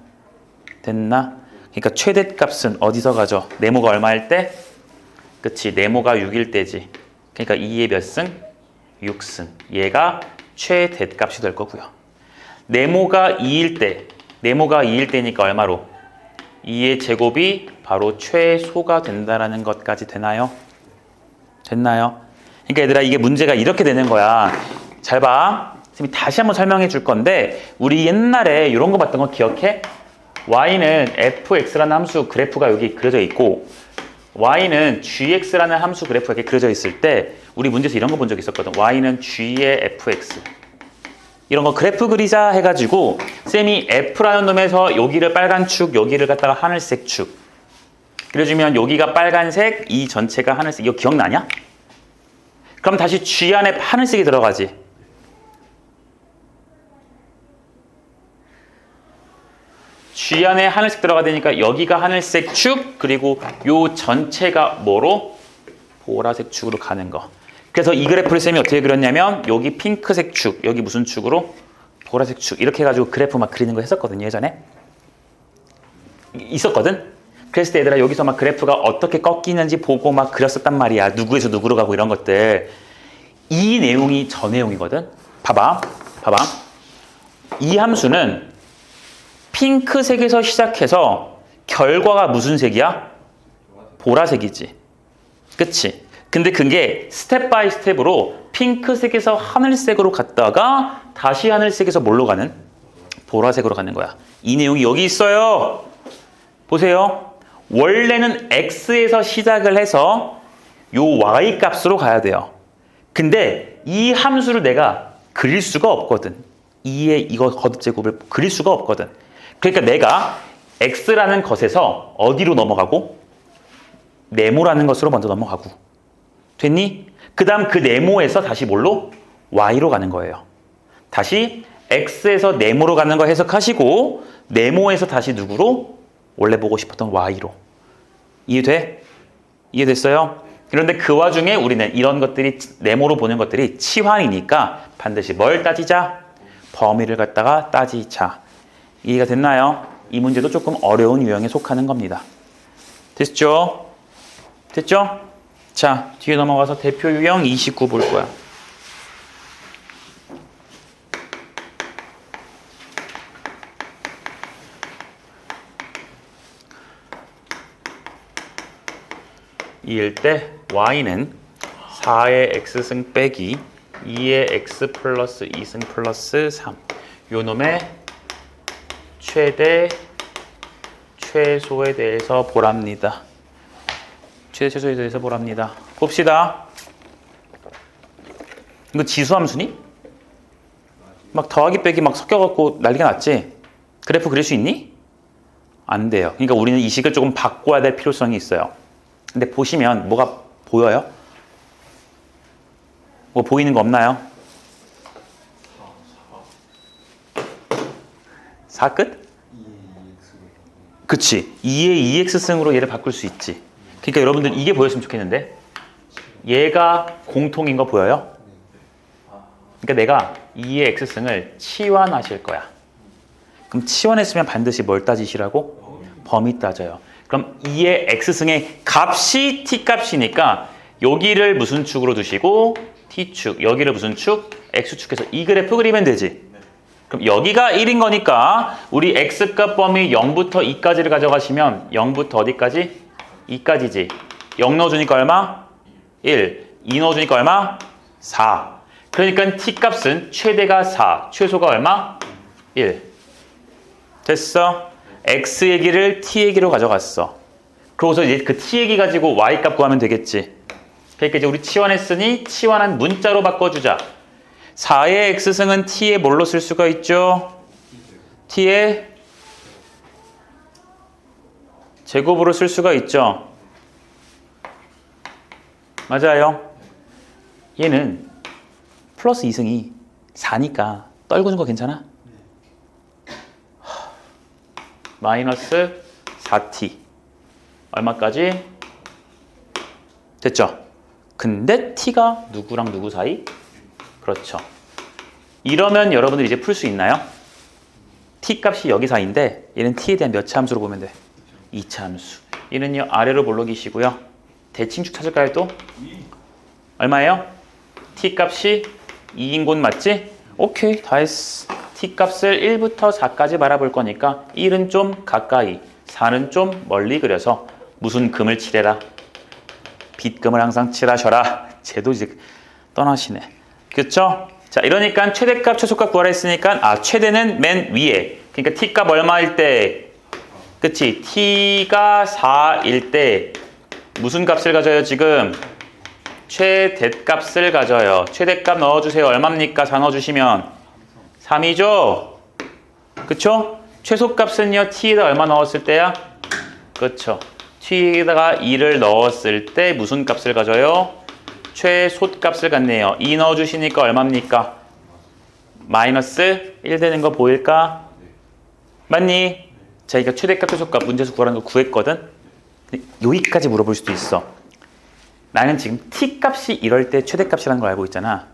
됐나? 그러니까 최대값은 어디서 가죠? 네모가 얼마일 때? 그치, 네모가 6일 때지. 그러니까 2의 몇 승? 6승. 얘가 최대값이 될 거고요. 네모가 2일 때, 네모가 2일 때니까 얼마로? 2의 제곱이 바로 최소가 된다라는 것까지 되나요? 됐나요? 그러니까 얘들아 이게 문제가 이렇게 되는 거야. 잘 봐. 선생님이 다시 한번 설명해 줄 건데 우리 옛날에 이런 거 봤던 거 기억해? y는 fx라는 함수 그래프가 여기 그려져 있고 y는 gx라는 함수 그래프가 이렇게 그려져 있을 때 우리 문제에서 이런 거 본 적 있었거든. y는 g의 fx 이런 거 그래프 그리자 해가지고 쌤이 f라는 놈에서 여기를 빨간 축 여기를 갖다가 하늘색 축 그려주면 여기가 빨간색 이 전체가 하늘색. 이거 기억나냐? 그럼 다시 g 안에 하늘색이 들어가지. G 안에 하늘색 들어가되니까 여기가 하늘색 축 그리고 요 전체가 뭐로? 보라색 축으로 가는 거. 그래서 이 그래프를 쌤이 어떻게 그렸냐면 여기 핑크색 축, 여기 무슨 축으로? 보라색 축 이렇게 해가지고 그래프 막 그리는 거 했었거든요. 예전에. 있었거든? 그랬을 때 얘들아 여기서 막 그래프가 어떻게 꺾이는지 보고 막 그렸었단 말이야. 누구에서 누구로 가고 이런 것들. 이 내용이 저 내용이거든. 봐봐. 이 함수는 핑크색에서 시작해서 결과가 무슨 색이야? 보라색이지. 그치? 근데 그게 스텝 바이 스텝으로 핑크색에서 하늘색으로 갔다가 다시 하늘색에서 뭘로 가는? 보라색으로 가는 거야. 이 내용이 여기 있어요. 보세요. 원래는 x에서 시작을 해서 요 y 값으로 가야 돼요. 근데 이 함수를 내가 그릴 수가 없거든. 2의 이거 거듭제곱을 그릴 수가 없거든. 그러니까 내가 x라는 것에서 어디로 넘어가고? 네모라는 것으로 먼저 넘어가고. 됐니? 그 다음 그 네모에서 다시 뭘로? y로 가는 거예요. 다시 x에서 네모로 가는 거 해석하시고 네모에서 다시 누구로? 원래 보고 싶었던 y로. 이해돼? 이해됐어요? 그런데 그 와중에 우리는 이런 것들이 네모로 보는 것들이 치환이니까 반드시 뭘 따지자? 범위를 갖다가 따지자. 이해가 됐나요? 이 문제도 조금 어려운 유형에 속하는 겁니다. 됐죠? 됐죠? 자, 뒤에 넘어가서 대표 유형 29 볼 거야. 이일 때 y는 4의 x승 빼기 2의 x 플러스 2승 플러스 3. 요 놈의 최대 최소에 대해서 보랍니다. 최대 최소에 대해서 보랍니다. 봅시다. 이거 지수함수니? 막 더하기 빼기 막 섞여갖고 난리가 났지? 그래프 그릴 수 있니? 안 돼요. 그러니까 우리는 이 식을 조금 바꿔야 될 필요성이 있어요. 근데 보시면 뭐가 보여요? 뭐 보이는 거 없나요? 4 끝? 그치. 2의 2x승으로 얘를 바꿀 수 있지. 그러니까 여러분들 이게 보였으면 좋겠는데 얘가 공통인 거 보여요? 그러니까 내가 2의 x승을 치환하실 거야. 그럼 치환했으면 반드시 뭘 따지시라고? 범위 따져요. 그럼 2의 x승의 값이 t값이니까 여기를 무슨 축으로 두시고 t축, 여기를 무슨 축? x축해서 이 그래프 그리면 되지. 그럼 여기가 1인 거니까 우리 x값 범위 0부터 2까지를 가져가시면 0부터 어디까지? 2까지지. 0 넣어주니까 얼마? 1. 2 넣어주니까 얼마? 4. 그러니까 t값은 최대가 4, 최소가 얼마? 1. 됐어? x 얘기를 t 얘기로 가져갔어. 그러고서 이제 그 t 얘기 가지고 y 값 구하면 되겠지. 그러니까 이제 우리 치환했으니 치환한 문자로 바꿔주자. 4의 x승은 t에 뭘로 쓸 수가 있죠? t의 제곱으로 쓸 수가 있죠. 맞아요. 얘는 플러스 2승이 4니까 떨구는 거 괜찮아? 마이너스 4t 얼마까지? 됐죠? 근데 t가 누구랑 누구 사이? 그렇죠. 이러면 여러분들 이제 풀 수 있나요? t 값이 여기 사이인데 얘는 t에 대한 몇 차 함수로 보면 돼? 2차 함수. 얘는요 아래로 볼록이시고요. 대칭축 찾을까요 또? 얼마예요? t 값이 2인 곳 맞지? 오케이 다 했어. t 값을 1부터 4까지 바라볼 거니까 1은 좀 가까이 4는 좀 멀리 그려서 무슨 금을 칠해라? 빗금을 항상 칠하셔라. 쟤도 이제 떠나시네. 그렇죠? 자 이러니까 최대값 최소값 구하라 했으니까 최대는 맨 위에. 그러니까 t값 얼마일 때? 그치? t가 4일 때 무슨 값을 가져요 지금? 최대값을 가져요. 최대값 넣어주세요. 얼마입니까? 4 넣어주시면 3이죠? 그쵸? 최소값은요 t에다 얼마 넣었을 때야? 그쵸? t에다가 2를 넣었을 때 무슨 값을 가져요? 최소값을 갖네요. 2 넣어주시니까 얼마입니까? 마이너스 1 되는 거 보일까? 맞니? 자, 이거 최대값, 최소값 문제에서 구하라는 거 구했거든? 여기까지 물어볼 수도 있어. 나는 지금 t값이 이럴 때 최대값이라는 걸 알고 있잖아.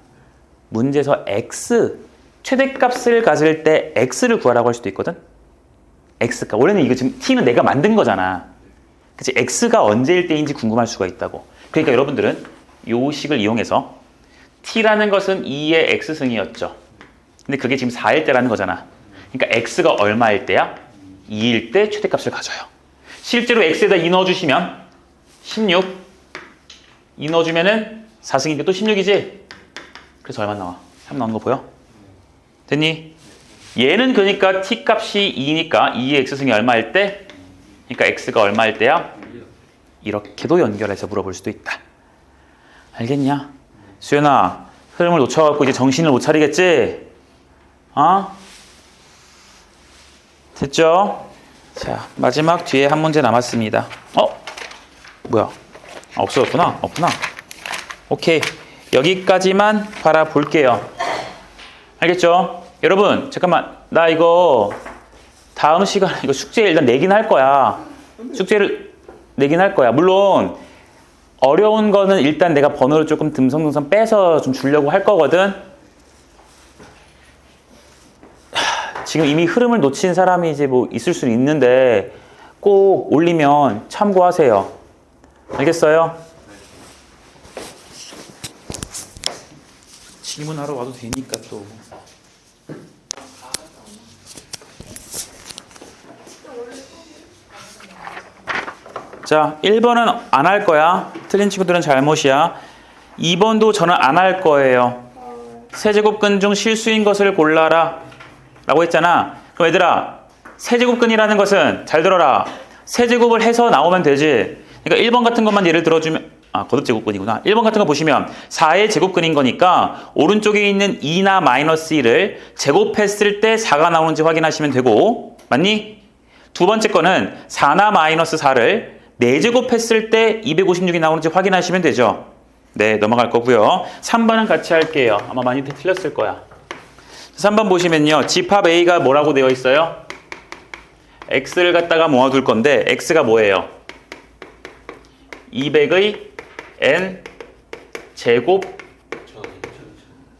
문제에서 x, 최대값을 가질 때 x를 구하라고 할 수도 있거든? x가. 원래는 이거 지금 t는 내가 만든 거잖아. 그치? x가 언제일 때인지 궁금할 수가 있다고. 그러니까 여러분들은 요 식을 이용해서 t라는 것은 2의 x승이었죠. 근데 그게 지금 4일 때라는 거잖아. 그러니까 x가 얼마일 때야? 2일 때 최대값을 가져요. 실제로 x에다 2 넣어주시면 16. 2 넣어주면은 4승이니까 또 16이지? 그래서 얼마 나와? 3 나오는 거 보여? 됐니? 얘는 그러니까 t값이 2니까 2의 x승이 얼마일 때? 그러니까 x가 얼마일 때야? 이렇게도 연결해서 물어볼 수도 있다. 알겠냐? 수연아, 흐름을 놓쳐갖고 이제 정신을 못 차리겠지? 됐죠? 자, 마지막 뒤에 한 문제 남았습니다. 뭐야? 없어졌구나. 없구나. 오케이. 여기까지만 바라볼게요. 알겠죠? 여러분, 잠깐만. 나 이거 다음 시간에 이거 숙제 일단 내긴 할 거야. 숙제를 내긴 할 거야. 물론 어려운 거는 일단 내가 번호를 조금 듬성듬성 빼서 좀 주려고 할 거거든. 지금 이미 흐름을 놓친 사람이 이제 뭐 있을 수는 있는데 꼭 올리면 참고하세요. 알겠어요? 질문하러 와도 되니까 또. 자, 1번은 안 할 거야. 틀린 친구들은 잘못이야. 2번도 저는 안 할 거예요. 세제곱근 중 실수인 것을 골라라 라고 했잖아. 그럼 얘들아, 세제곱근이라는 것은 잘 들어라. 세제곱을 해서 나오면 되지. 그러니까 1번 같은 것만 예를 들어주면 거듭제곱근이구나. 1번 같은 거 보시면 4의 제곱근인 거니까 오른쪽에 있는 2나 마이너스 1을 제곱했을 때 4가 나오는지 확인하시면 되고, 맞니? 두 번째 거는 4나 마이너스 4를 4제곱했을 때 256이 나오는지 확인하시면 되죠. 네, 넘어갈 거고요. 3번은 같이 할게요. 아마 많이 틀렸을 거야. 3번 보시면요. 집합 A가 뭐라고 되어 있어요? X를 갖다가 모아둘 건데 X가 뭐예요? 200의 N 제곱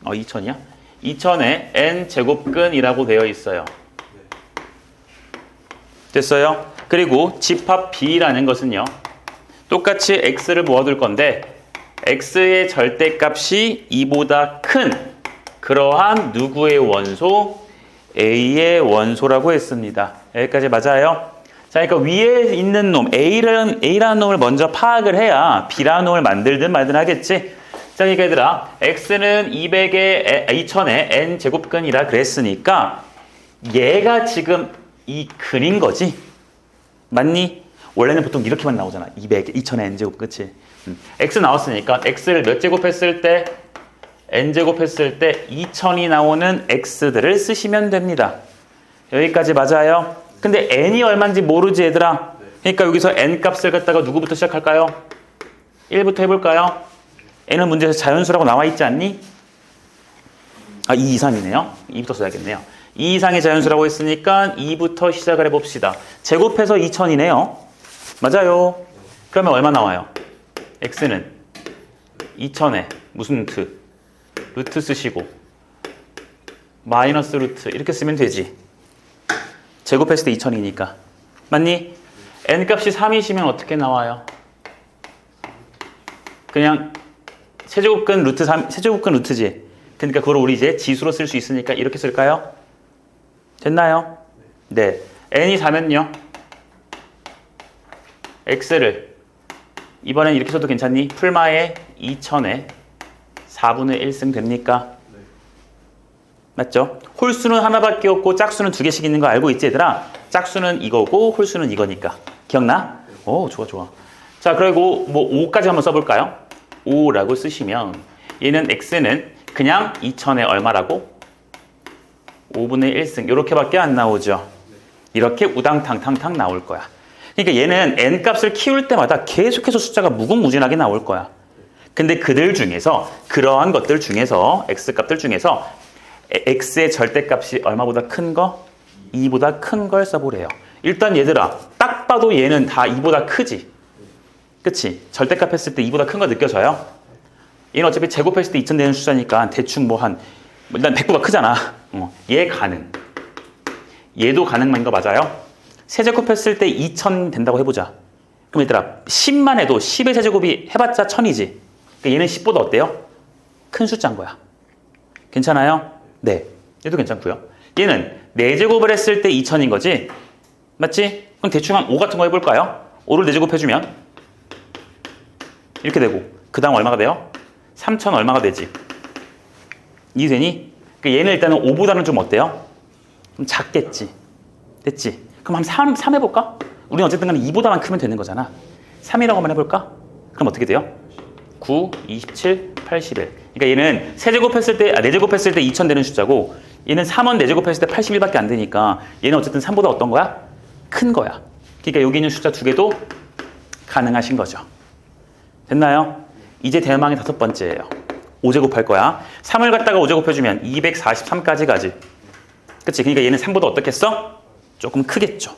2000이야? 2000의 N 제곱근이라고 되어 있어요. 됐어요? 그리고 집합 B라는 것은요. 똑같이 X를 모아둘 건데 X의 절대값이 2보다 큰 그러한 누구의 원소? A의 원소라고 했습니다. 여기까지 맞아요? 자, 그러니까 위에 있는 놈 A라는 놈을 먼저 파악을 해야 B라는 놈을 만들든 말든 하겠지. 자, 그러니까 얘들아, X는 2000의 N 제곱근이라 그랬으니까 얘가 지금 이 근인 거지. 맞니? 원래는 보통 이렇게만 나오잖아. 2000의 N제곱, 그치? X 나왔으니까 X를 몇 제곱했을 때? N제곱했을 때 2000이 나오는 X들을 쓰시면 됩니다. 여기까지 맞아요? 근데 N이 얼마인지 모르지, 얘들아? 그러니까 여기서 N 값을 갖다가 누구부터 시작할까요? 1부터 해볼까요? N은 문제에서 자연수라고 나와 있지 않니? 2 이상이네요. 2부터 써야겠네요. 2 이상의 자연수라고 했으니까 2부터 시작을 해봅시다. 제곱해서 2000이네요. 맞아요. 그러면 얼마 나와요? X는 2000에 무슨 루트 쓰시고 마이너스 루트 이렇게 쓰면 되지. 제곱했을 때 2000이니까. 맞니? N값이 3이시면 어떻게 나와요? 그냥 세제곱근 루트 3, 세제곱근 루트지. 그러니까 그걸 우리 이제 지수로 쓸 수 있으니까 이렇게 쓸까요? 됐나요? 네. N이 4면요. X를 이번엔 이렇게 써도 괜찮니? 풀마에 2000에 4분의 1승 됩니까? 네. 맞죠? 홀수는 하나밖에 없고 짝수는 2개씩 있는 거 알고 있지, 얘들아? 짝수는 이거고 홀수는 이거니까. 기억나? 오, 좋아, 좋아. 자, 그리고 뭐 5까지 한번 써볼까요? 5라고 쓰시면 얘는 X는 그냥 2000에 얼마라고? 5분의 1승 이렇게밖에 안 나오죠. 이렇게 우당탕탕탕 나올 거야. 그러니까 얘는 N 값을 키울 때마다 계속해서 숫자가 무궁무진하게 나올 거야. 근데 그들 중에서 그러한 것들 중에서 X 값들 중에서 X의 절대값이 얼마보다 큰 거? 2보다 큰 걸 써보래요. 일단 얘들아, 딱 봐도 얘는 다 2보다 크지? 그치? 절대값 했을 때 2보다 큰 거 느껴져요? 얘는 어차피 제곱했을 때 2000 되는 숫자니까 대충 일단 100보다 크잖아. 얘 가능. 얘도 가능한 거 맞아요? 세제곱했을 때 2000 된다고 해보자. 그럼 얘들아, 10만 해도 10의 세제곱이 해봤자 1000이지. 그러니까 얘는 10보다 어때요? 큰 숫자인 거야. 괜찮아요? 네. 얘도 괜찮고요. 얘는 4제곱을 했을 때 2000인 거지? 맞지? 그럼 대충 한 5 같은 거 해볼까요? 5를 4제곱 해주면 이렇게 되고 그 다음 얼마가 돼요? 3000 얼마가 되지? 이해되니? 그러니까 얘는 일단은 5보다는 좀 어때요? 좀 작겠지. 됐지? 그럼 한 3 해볼까? 우리는 어쨌든 간에 2보다만 크면 되는 거잖아. 3이라고 한번 해볼까? 그럼 어떻게 돼요? 9, 27, 81. 그러니까 얘는 4제곱했을 때 2000 되는 숫자고 얘는 3원 4제곱했을 때 81밖에 안 되니까 얘는 어쨌든 3보다 어떤 거야? 큰 거야. 그러니까 여기 있는 숫자 2개도 가능하신 거죠. 됐나요? 이제 대망의 5번째예요. 5제곱 할 거야. 3을 갖다가 5제곱 해주면 243까지 가지. 그치? 그러니까 얘는 3보다 어떻겠어? 조금 크겠죠.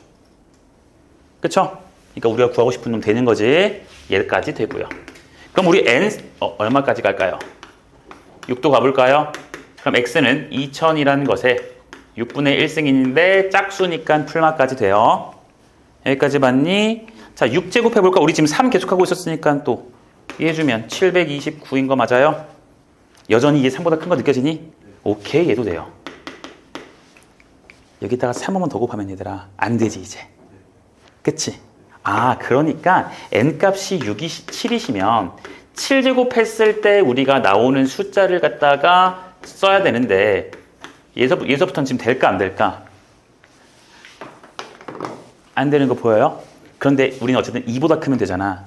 그쵸? 그러니까 우리가 구하고 싶은 놈 되는 거지. 얘까지 되고요. 그럼 우리 n 얼마까지 갈까요? 6도 가볼까요? 그럼 x는 2000이라는 것에 6분의 1승인데 짝수니까 풀마까지 돼요. 여기까지 봤니? 자, 6제곱 해볼까? 우리 지금 3 계속하고 있었으니까 또 이해해주면 729인 거 맞아요? 여전히 이게 3보다 큰 거 느껴지니? 오케이, 얘도 돼요. 여기다가 3 한번 더 곱하면 얘들아 안 되지 이제. 그치? 아, 그러니까 n값이 7이시면 7제곱 했을 때 우리가 나오는 숫자를 갖다가 써야 되는데 얘서부터는 지금 될까 안 될까? 안 되는 거 보여요? 그런데 우리는 어쨌든 2보다 크면 되잖아.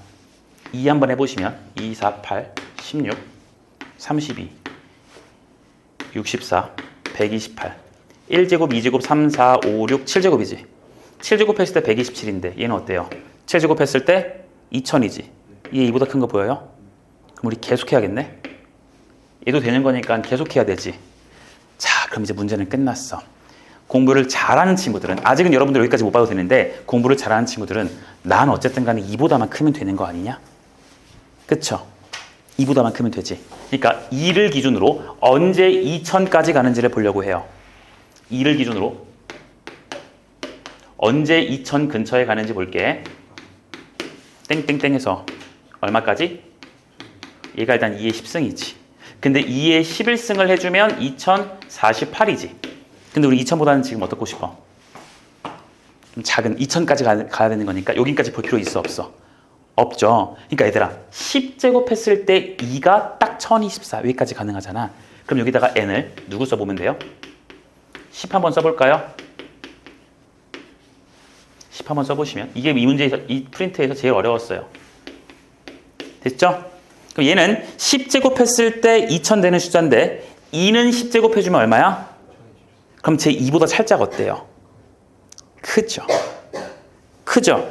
2 한번 해보시면 2, 4, 8, 16, 32, 64, 128 1제곱, 2제곱, 3, 4, 5, 6, 7제곱이지. 7제곱 했을 때 127인데 얘는 어때요? 7제곱 했을 때 2000이지. 얘 2보다 큰 거 보여요? 그럼 우리 계속해야겠네? 얘도 되는 거니까 계속해야 되지. 자, 그럼 이제 문제는 끝났어. 공부를 잘하는 친구들은, 아직은 여러분들 여기까지 못 봐도 되는데 공부를 잘하는 친구들은 난 어쨌든 간에 2보다만 크면 되는 거 아니냐? 그쵸? 2보다만 크면 되지. 그러니까 2를 기준으로 언제 2000까지 가는지를 보려고 해요. 2를 기준으로 언제 2000 근처에 가는지 볼게. 땡땡땡 해서 얼마까지? 얘가 일단 2의 10승이지. 근데 2의 11승을 해주면 2048이지. 근데 우리 2000보다는 지금 어떻고 싶어? 좀 작은 2000까지 가야 되는 거니까 여기까지 볼 필요 있어 없어? 없죠. 그러니까 얘들아 10제곱 했을 때 2가 딱 1024 여기까지 가능하잖아. 그럼 여기다가 n을 누구 써보면 돼요? 10 한번 써볼까요? 10 한번 써보시면 이게 이 문제에서 이 프린트에서 제일 어려웠어요. 됐죠? 그럼 얘는 10제곱 했을 때 2000 되는 숫자인데 2는 10제곱 해주면 얼마야? 그럼 제 2보다 살짝 어때요? 크죠? 크죠?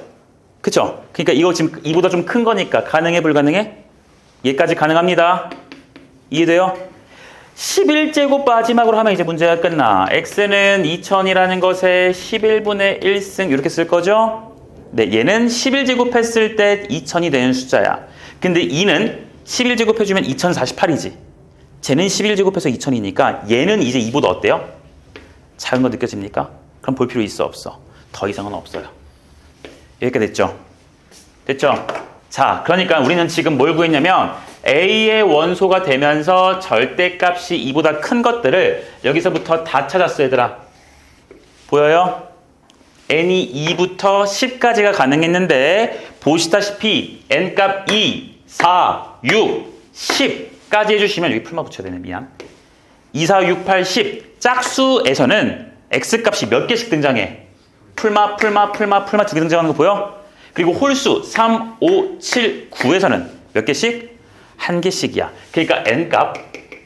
그죠? 그러니까 이거 지금 2보다 좀 큰 거니까 가능해 불가능해? 얘까지 가능합니다. 이해돼요? 11제곱 마지막으로 하면 이제 문제가 끝나. x는 2000이라는 것에 11분의 1승 이렇게 쓸 거죠? 네, 얘는 11제곱 했을 때 2000이 되는 숫자야. 근데 2는 11제곱 해주면 2048이지. 쟤는 11제곱해서 2000이니까 얘는 이제 2보다 어때요? 작은 거 느껴집니까? 그럼 볼 필요 있어 없어? 더 이상은 없어요. 여기까지 됐죠? 됐죠? 자, 그러니까 우리는 지금 뭘 구했냐면 A의 원소가 되면서 절대값이 2보다 큰 것들을 여기서부터 다 찾았어 얘들아. 보여요? n이 2부터 10까지가 가능했는데 보시다시피 n값 2, 4, 6, 10까지 해주시면 여기 풀마 붙여야 되네. 미안. 2, 4, 6, 8, 10 짝수에서는 x값이 몇 개씩 등장해? 풀마 두 개 등장하는 거 보여? 그리고 홀수 3, 5, 7, 9에서는 몇 개씩? 한 개씩이야. 그러니까 n값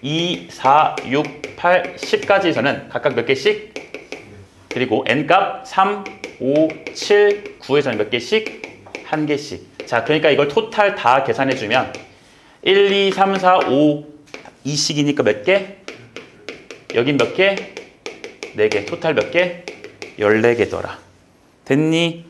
2, 4, 6, 8, 10까지에서는 각각 몇 개씩? 그리고 n값 3, 5, 7, 9에서는 몇 개씩? 한 개씩. 자, 그러니까 이걸 토탈 다 계산해주면 1, 2, 3, 4, 5 2씩이니까 몇 개? 여긴 몇 개? 4개. 토탈 몇 개? 14개더라. 됐니?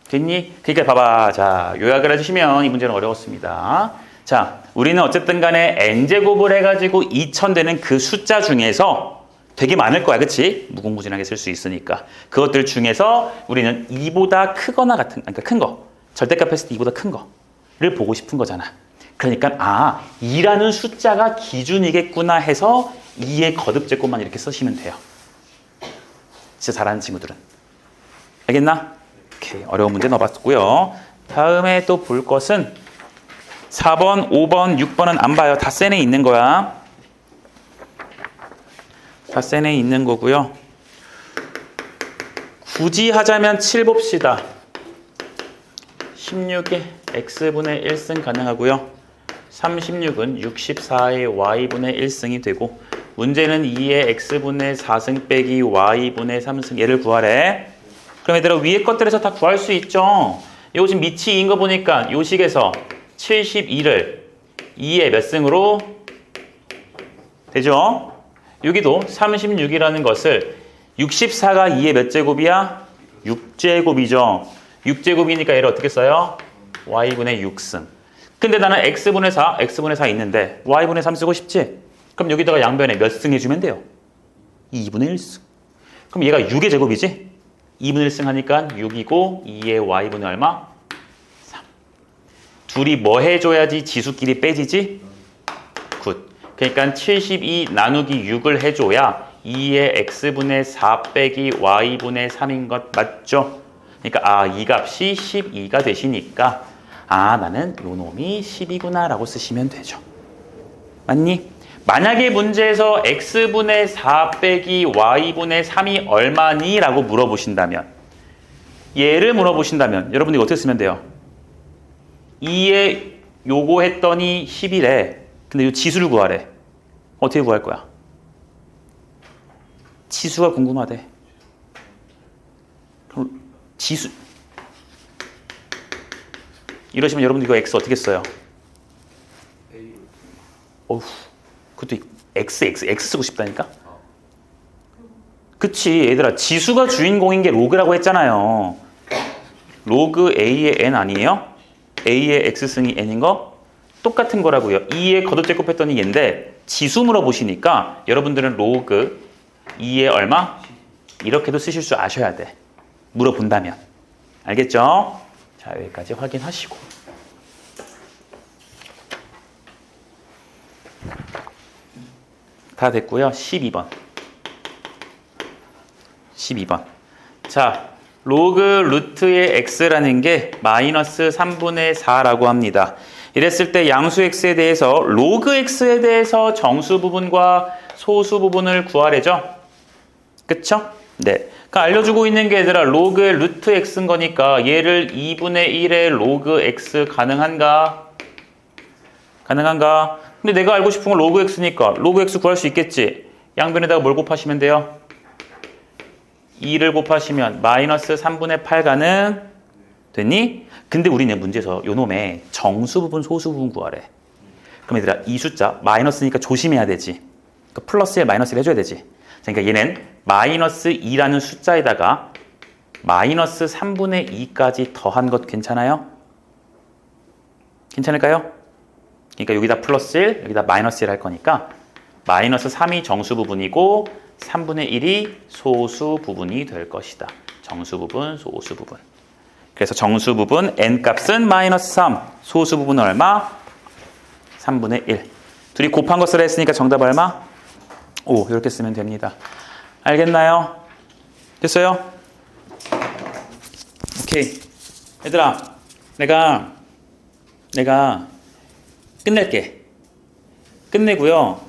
됐니? 그러니까 봐봐. 자, 요약을 해주시면 이 문제는 어려웠습니다. 자, 우리는 어쨌든 간에 n제곱을 해가지고 2000 되는 그 숫자 중에서 되게 많을 거야. 그치? 무궁무진하게 쓸 수 있으니까. 그것들 중에서 우리는 2보다 크거나 같은, 그러니까 큰 거. 절대값 했을 때 2보다 큰 거를 보고 싶은 거잖아. 그러니까 2라는 숫자가 기준이겠구나 해서 2의 거듭제곱만 이렇게 쓰시면 돼요. 진짜 잘하는 친구들은. 알겠나? 오케이. 어려운 문제 넣어봤고요. 다음에 또 볼 것은 4번, 5번, 6번은 안 봐요. 다 센에 있는 거야. 다 센에 있는 거고요. 굳이 하자면 7 봅시다. 16에 x분의 1승 가능하고요. 36은 64의 y분의 1승이 되고 문제는 2의 x분의 4승 빼기 y분의 3승 얘를 구하래. 그럼 얘들아 위에 것들에서 다 구할 수 있죠. 이거 지금 밑이 2인 거 보니까 요 식에서 72를 2의 몇 승으로 되죠? 여기도 36이라는 것을 64가 2의 몇 제곱이야? 6제곱이죠. 6제곱이니까 얘를 어떻게 써요? y분의 6승. 근데 나는 x분의 4, x분의 4 있는데 y분의 3 쓰고 싶지? 그럼 여기다가 양변에 몇 승 해주면 돼요? 2분의 1승. 그럼 얘가 6의 제곱이지? 2분의 1승 하니까 6이고 2의 y분의 얼마? 둘이 뭐 해줘야지 지수끼리 빼지지? 굿. 그러니까 72 나누기 6을 해줘야 2의 x분의 4 빼기 y분의 3인 것 맞죠? 그러니까 이 값이 12가 되시니까 나는 요 놈이 10이구나 라고 쓰시면 되죠. 맞니? 만약에 문제에서 x분의 4 빼기 y분의 3이 얼마니? 라고 물어보신다면 얘를 물어보신다면 여러분들이 어떻게 쓰면 돼요? 2에 요거 했더니 10이래. 근데 이 지수를 구하래. 어떻게 구할 거야? 지수가 궁금하대. 그럼 지수 이러시면 여러분들 이거 x 어떻게 써요? 어휴, 그것도 x 쓰고 싶다니까? 그치, 얘들아. 지수가 주인공인 게 로그라고 했잖아요. 로그 a의 n 아니에요? a의 x승이 n인 거? 똑같은 거라고요. 2에 걷어제곱 했더니 얘인데 지수 물어보시니까 여러분들은 로그 2에 얼마? 이렇게도 쓰실 줄 아셔야 돼. 물어본다면. 알겠죠? 자, 여기까지 확인하시고. 다 됐고요. 12번. 12번. 자, 로그 루트의 x라는 게 마이너스 3분의 4라고 합니다. 이랬을 때 양수 x에 대해서 로그 x에 대해서 정수 부분과 소수 부분을 구하래죠. 그쵸? 네. 그러니까 알려주고 있는 게 얘들아 로그의 루트 x인 거니까 얘를 2분의 1의 로그 x 가능한가? 가능한가? 근데 내가 알고 싶은 건 로그 x니까 로그 x 구할 수 있겠지. 양변에다가 뭘 곱하시면 돼요? 2를 곱하시면 마이너스 3분의 8 가능? 됐니? 근데 우리는 문제에서 요 놈의 정수 부분, 소수 부분 구하래. 그럼 얘들아 이 숫자 마이너스니까 조심해야 되지. 그러니까 플러스에 마이너스를 해줘야 되지. 그러니까 얘는 마이너스 2라는 숫자에다가 마이너스 3분의 2까지 더한 것 괜찮아요? 괜찮을까요? 그러니까 여기다 플러스 1, 여기다 마이너스 1 할 거니까 마이너스 3이 정수 부분이고 3분의 1이 소수 부분이 될 것이다. 정수 부분, 소수 부분. 그래서 정수 부분 n값은 마이너스 3, 소수 부분은 얼마? 3분의 1. 둘이 곱한 것을 했으니까 정답 얼마? 5. 이렇게 쓰면 됩니다. 알겠나요? 됐어요? 오케이. 얘들아, 내가 끝낼게. 끝내고요.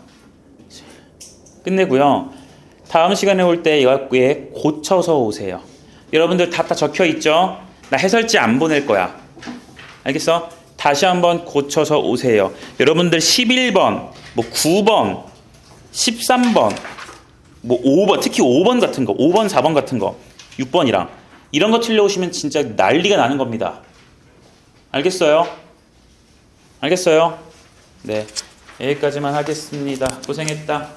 다음 시간에 올 때 여기에 고쳐서 오세요. 여러분들 다 적혀 있죠? 나 해설지 안 보낼 거야. 알겠어? 다시 한번 고쳐서 오세요. 여러분들 11번, 뭐 9번, 13번, 뭐 5번, 특히 5번 같은 거, 5번, 4번 같은 거, 6번이랑 이런 거 틀려오시면 진짜 난리가 나는 겁니다. 알겠어요? 알겠어요? 네, 여기까지만 하겠습니다. 고생했다.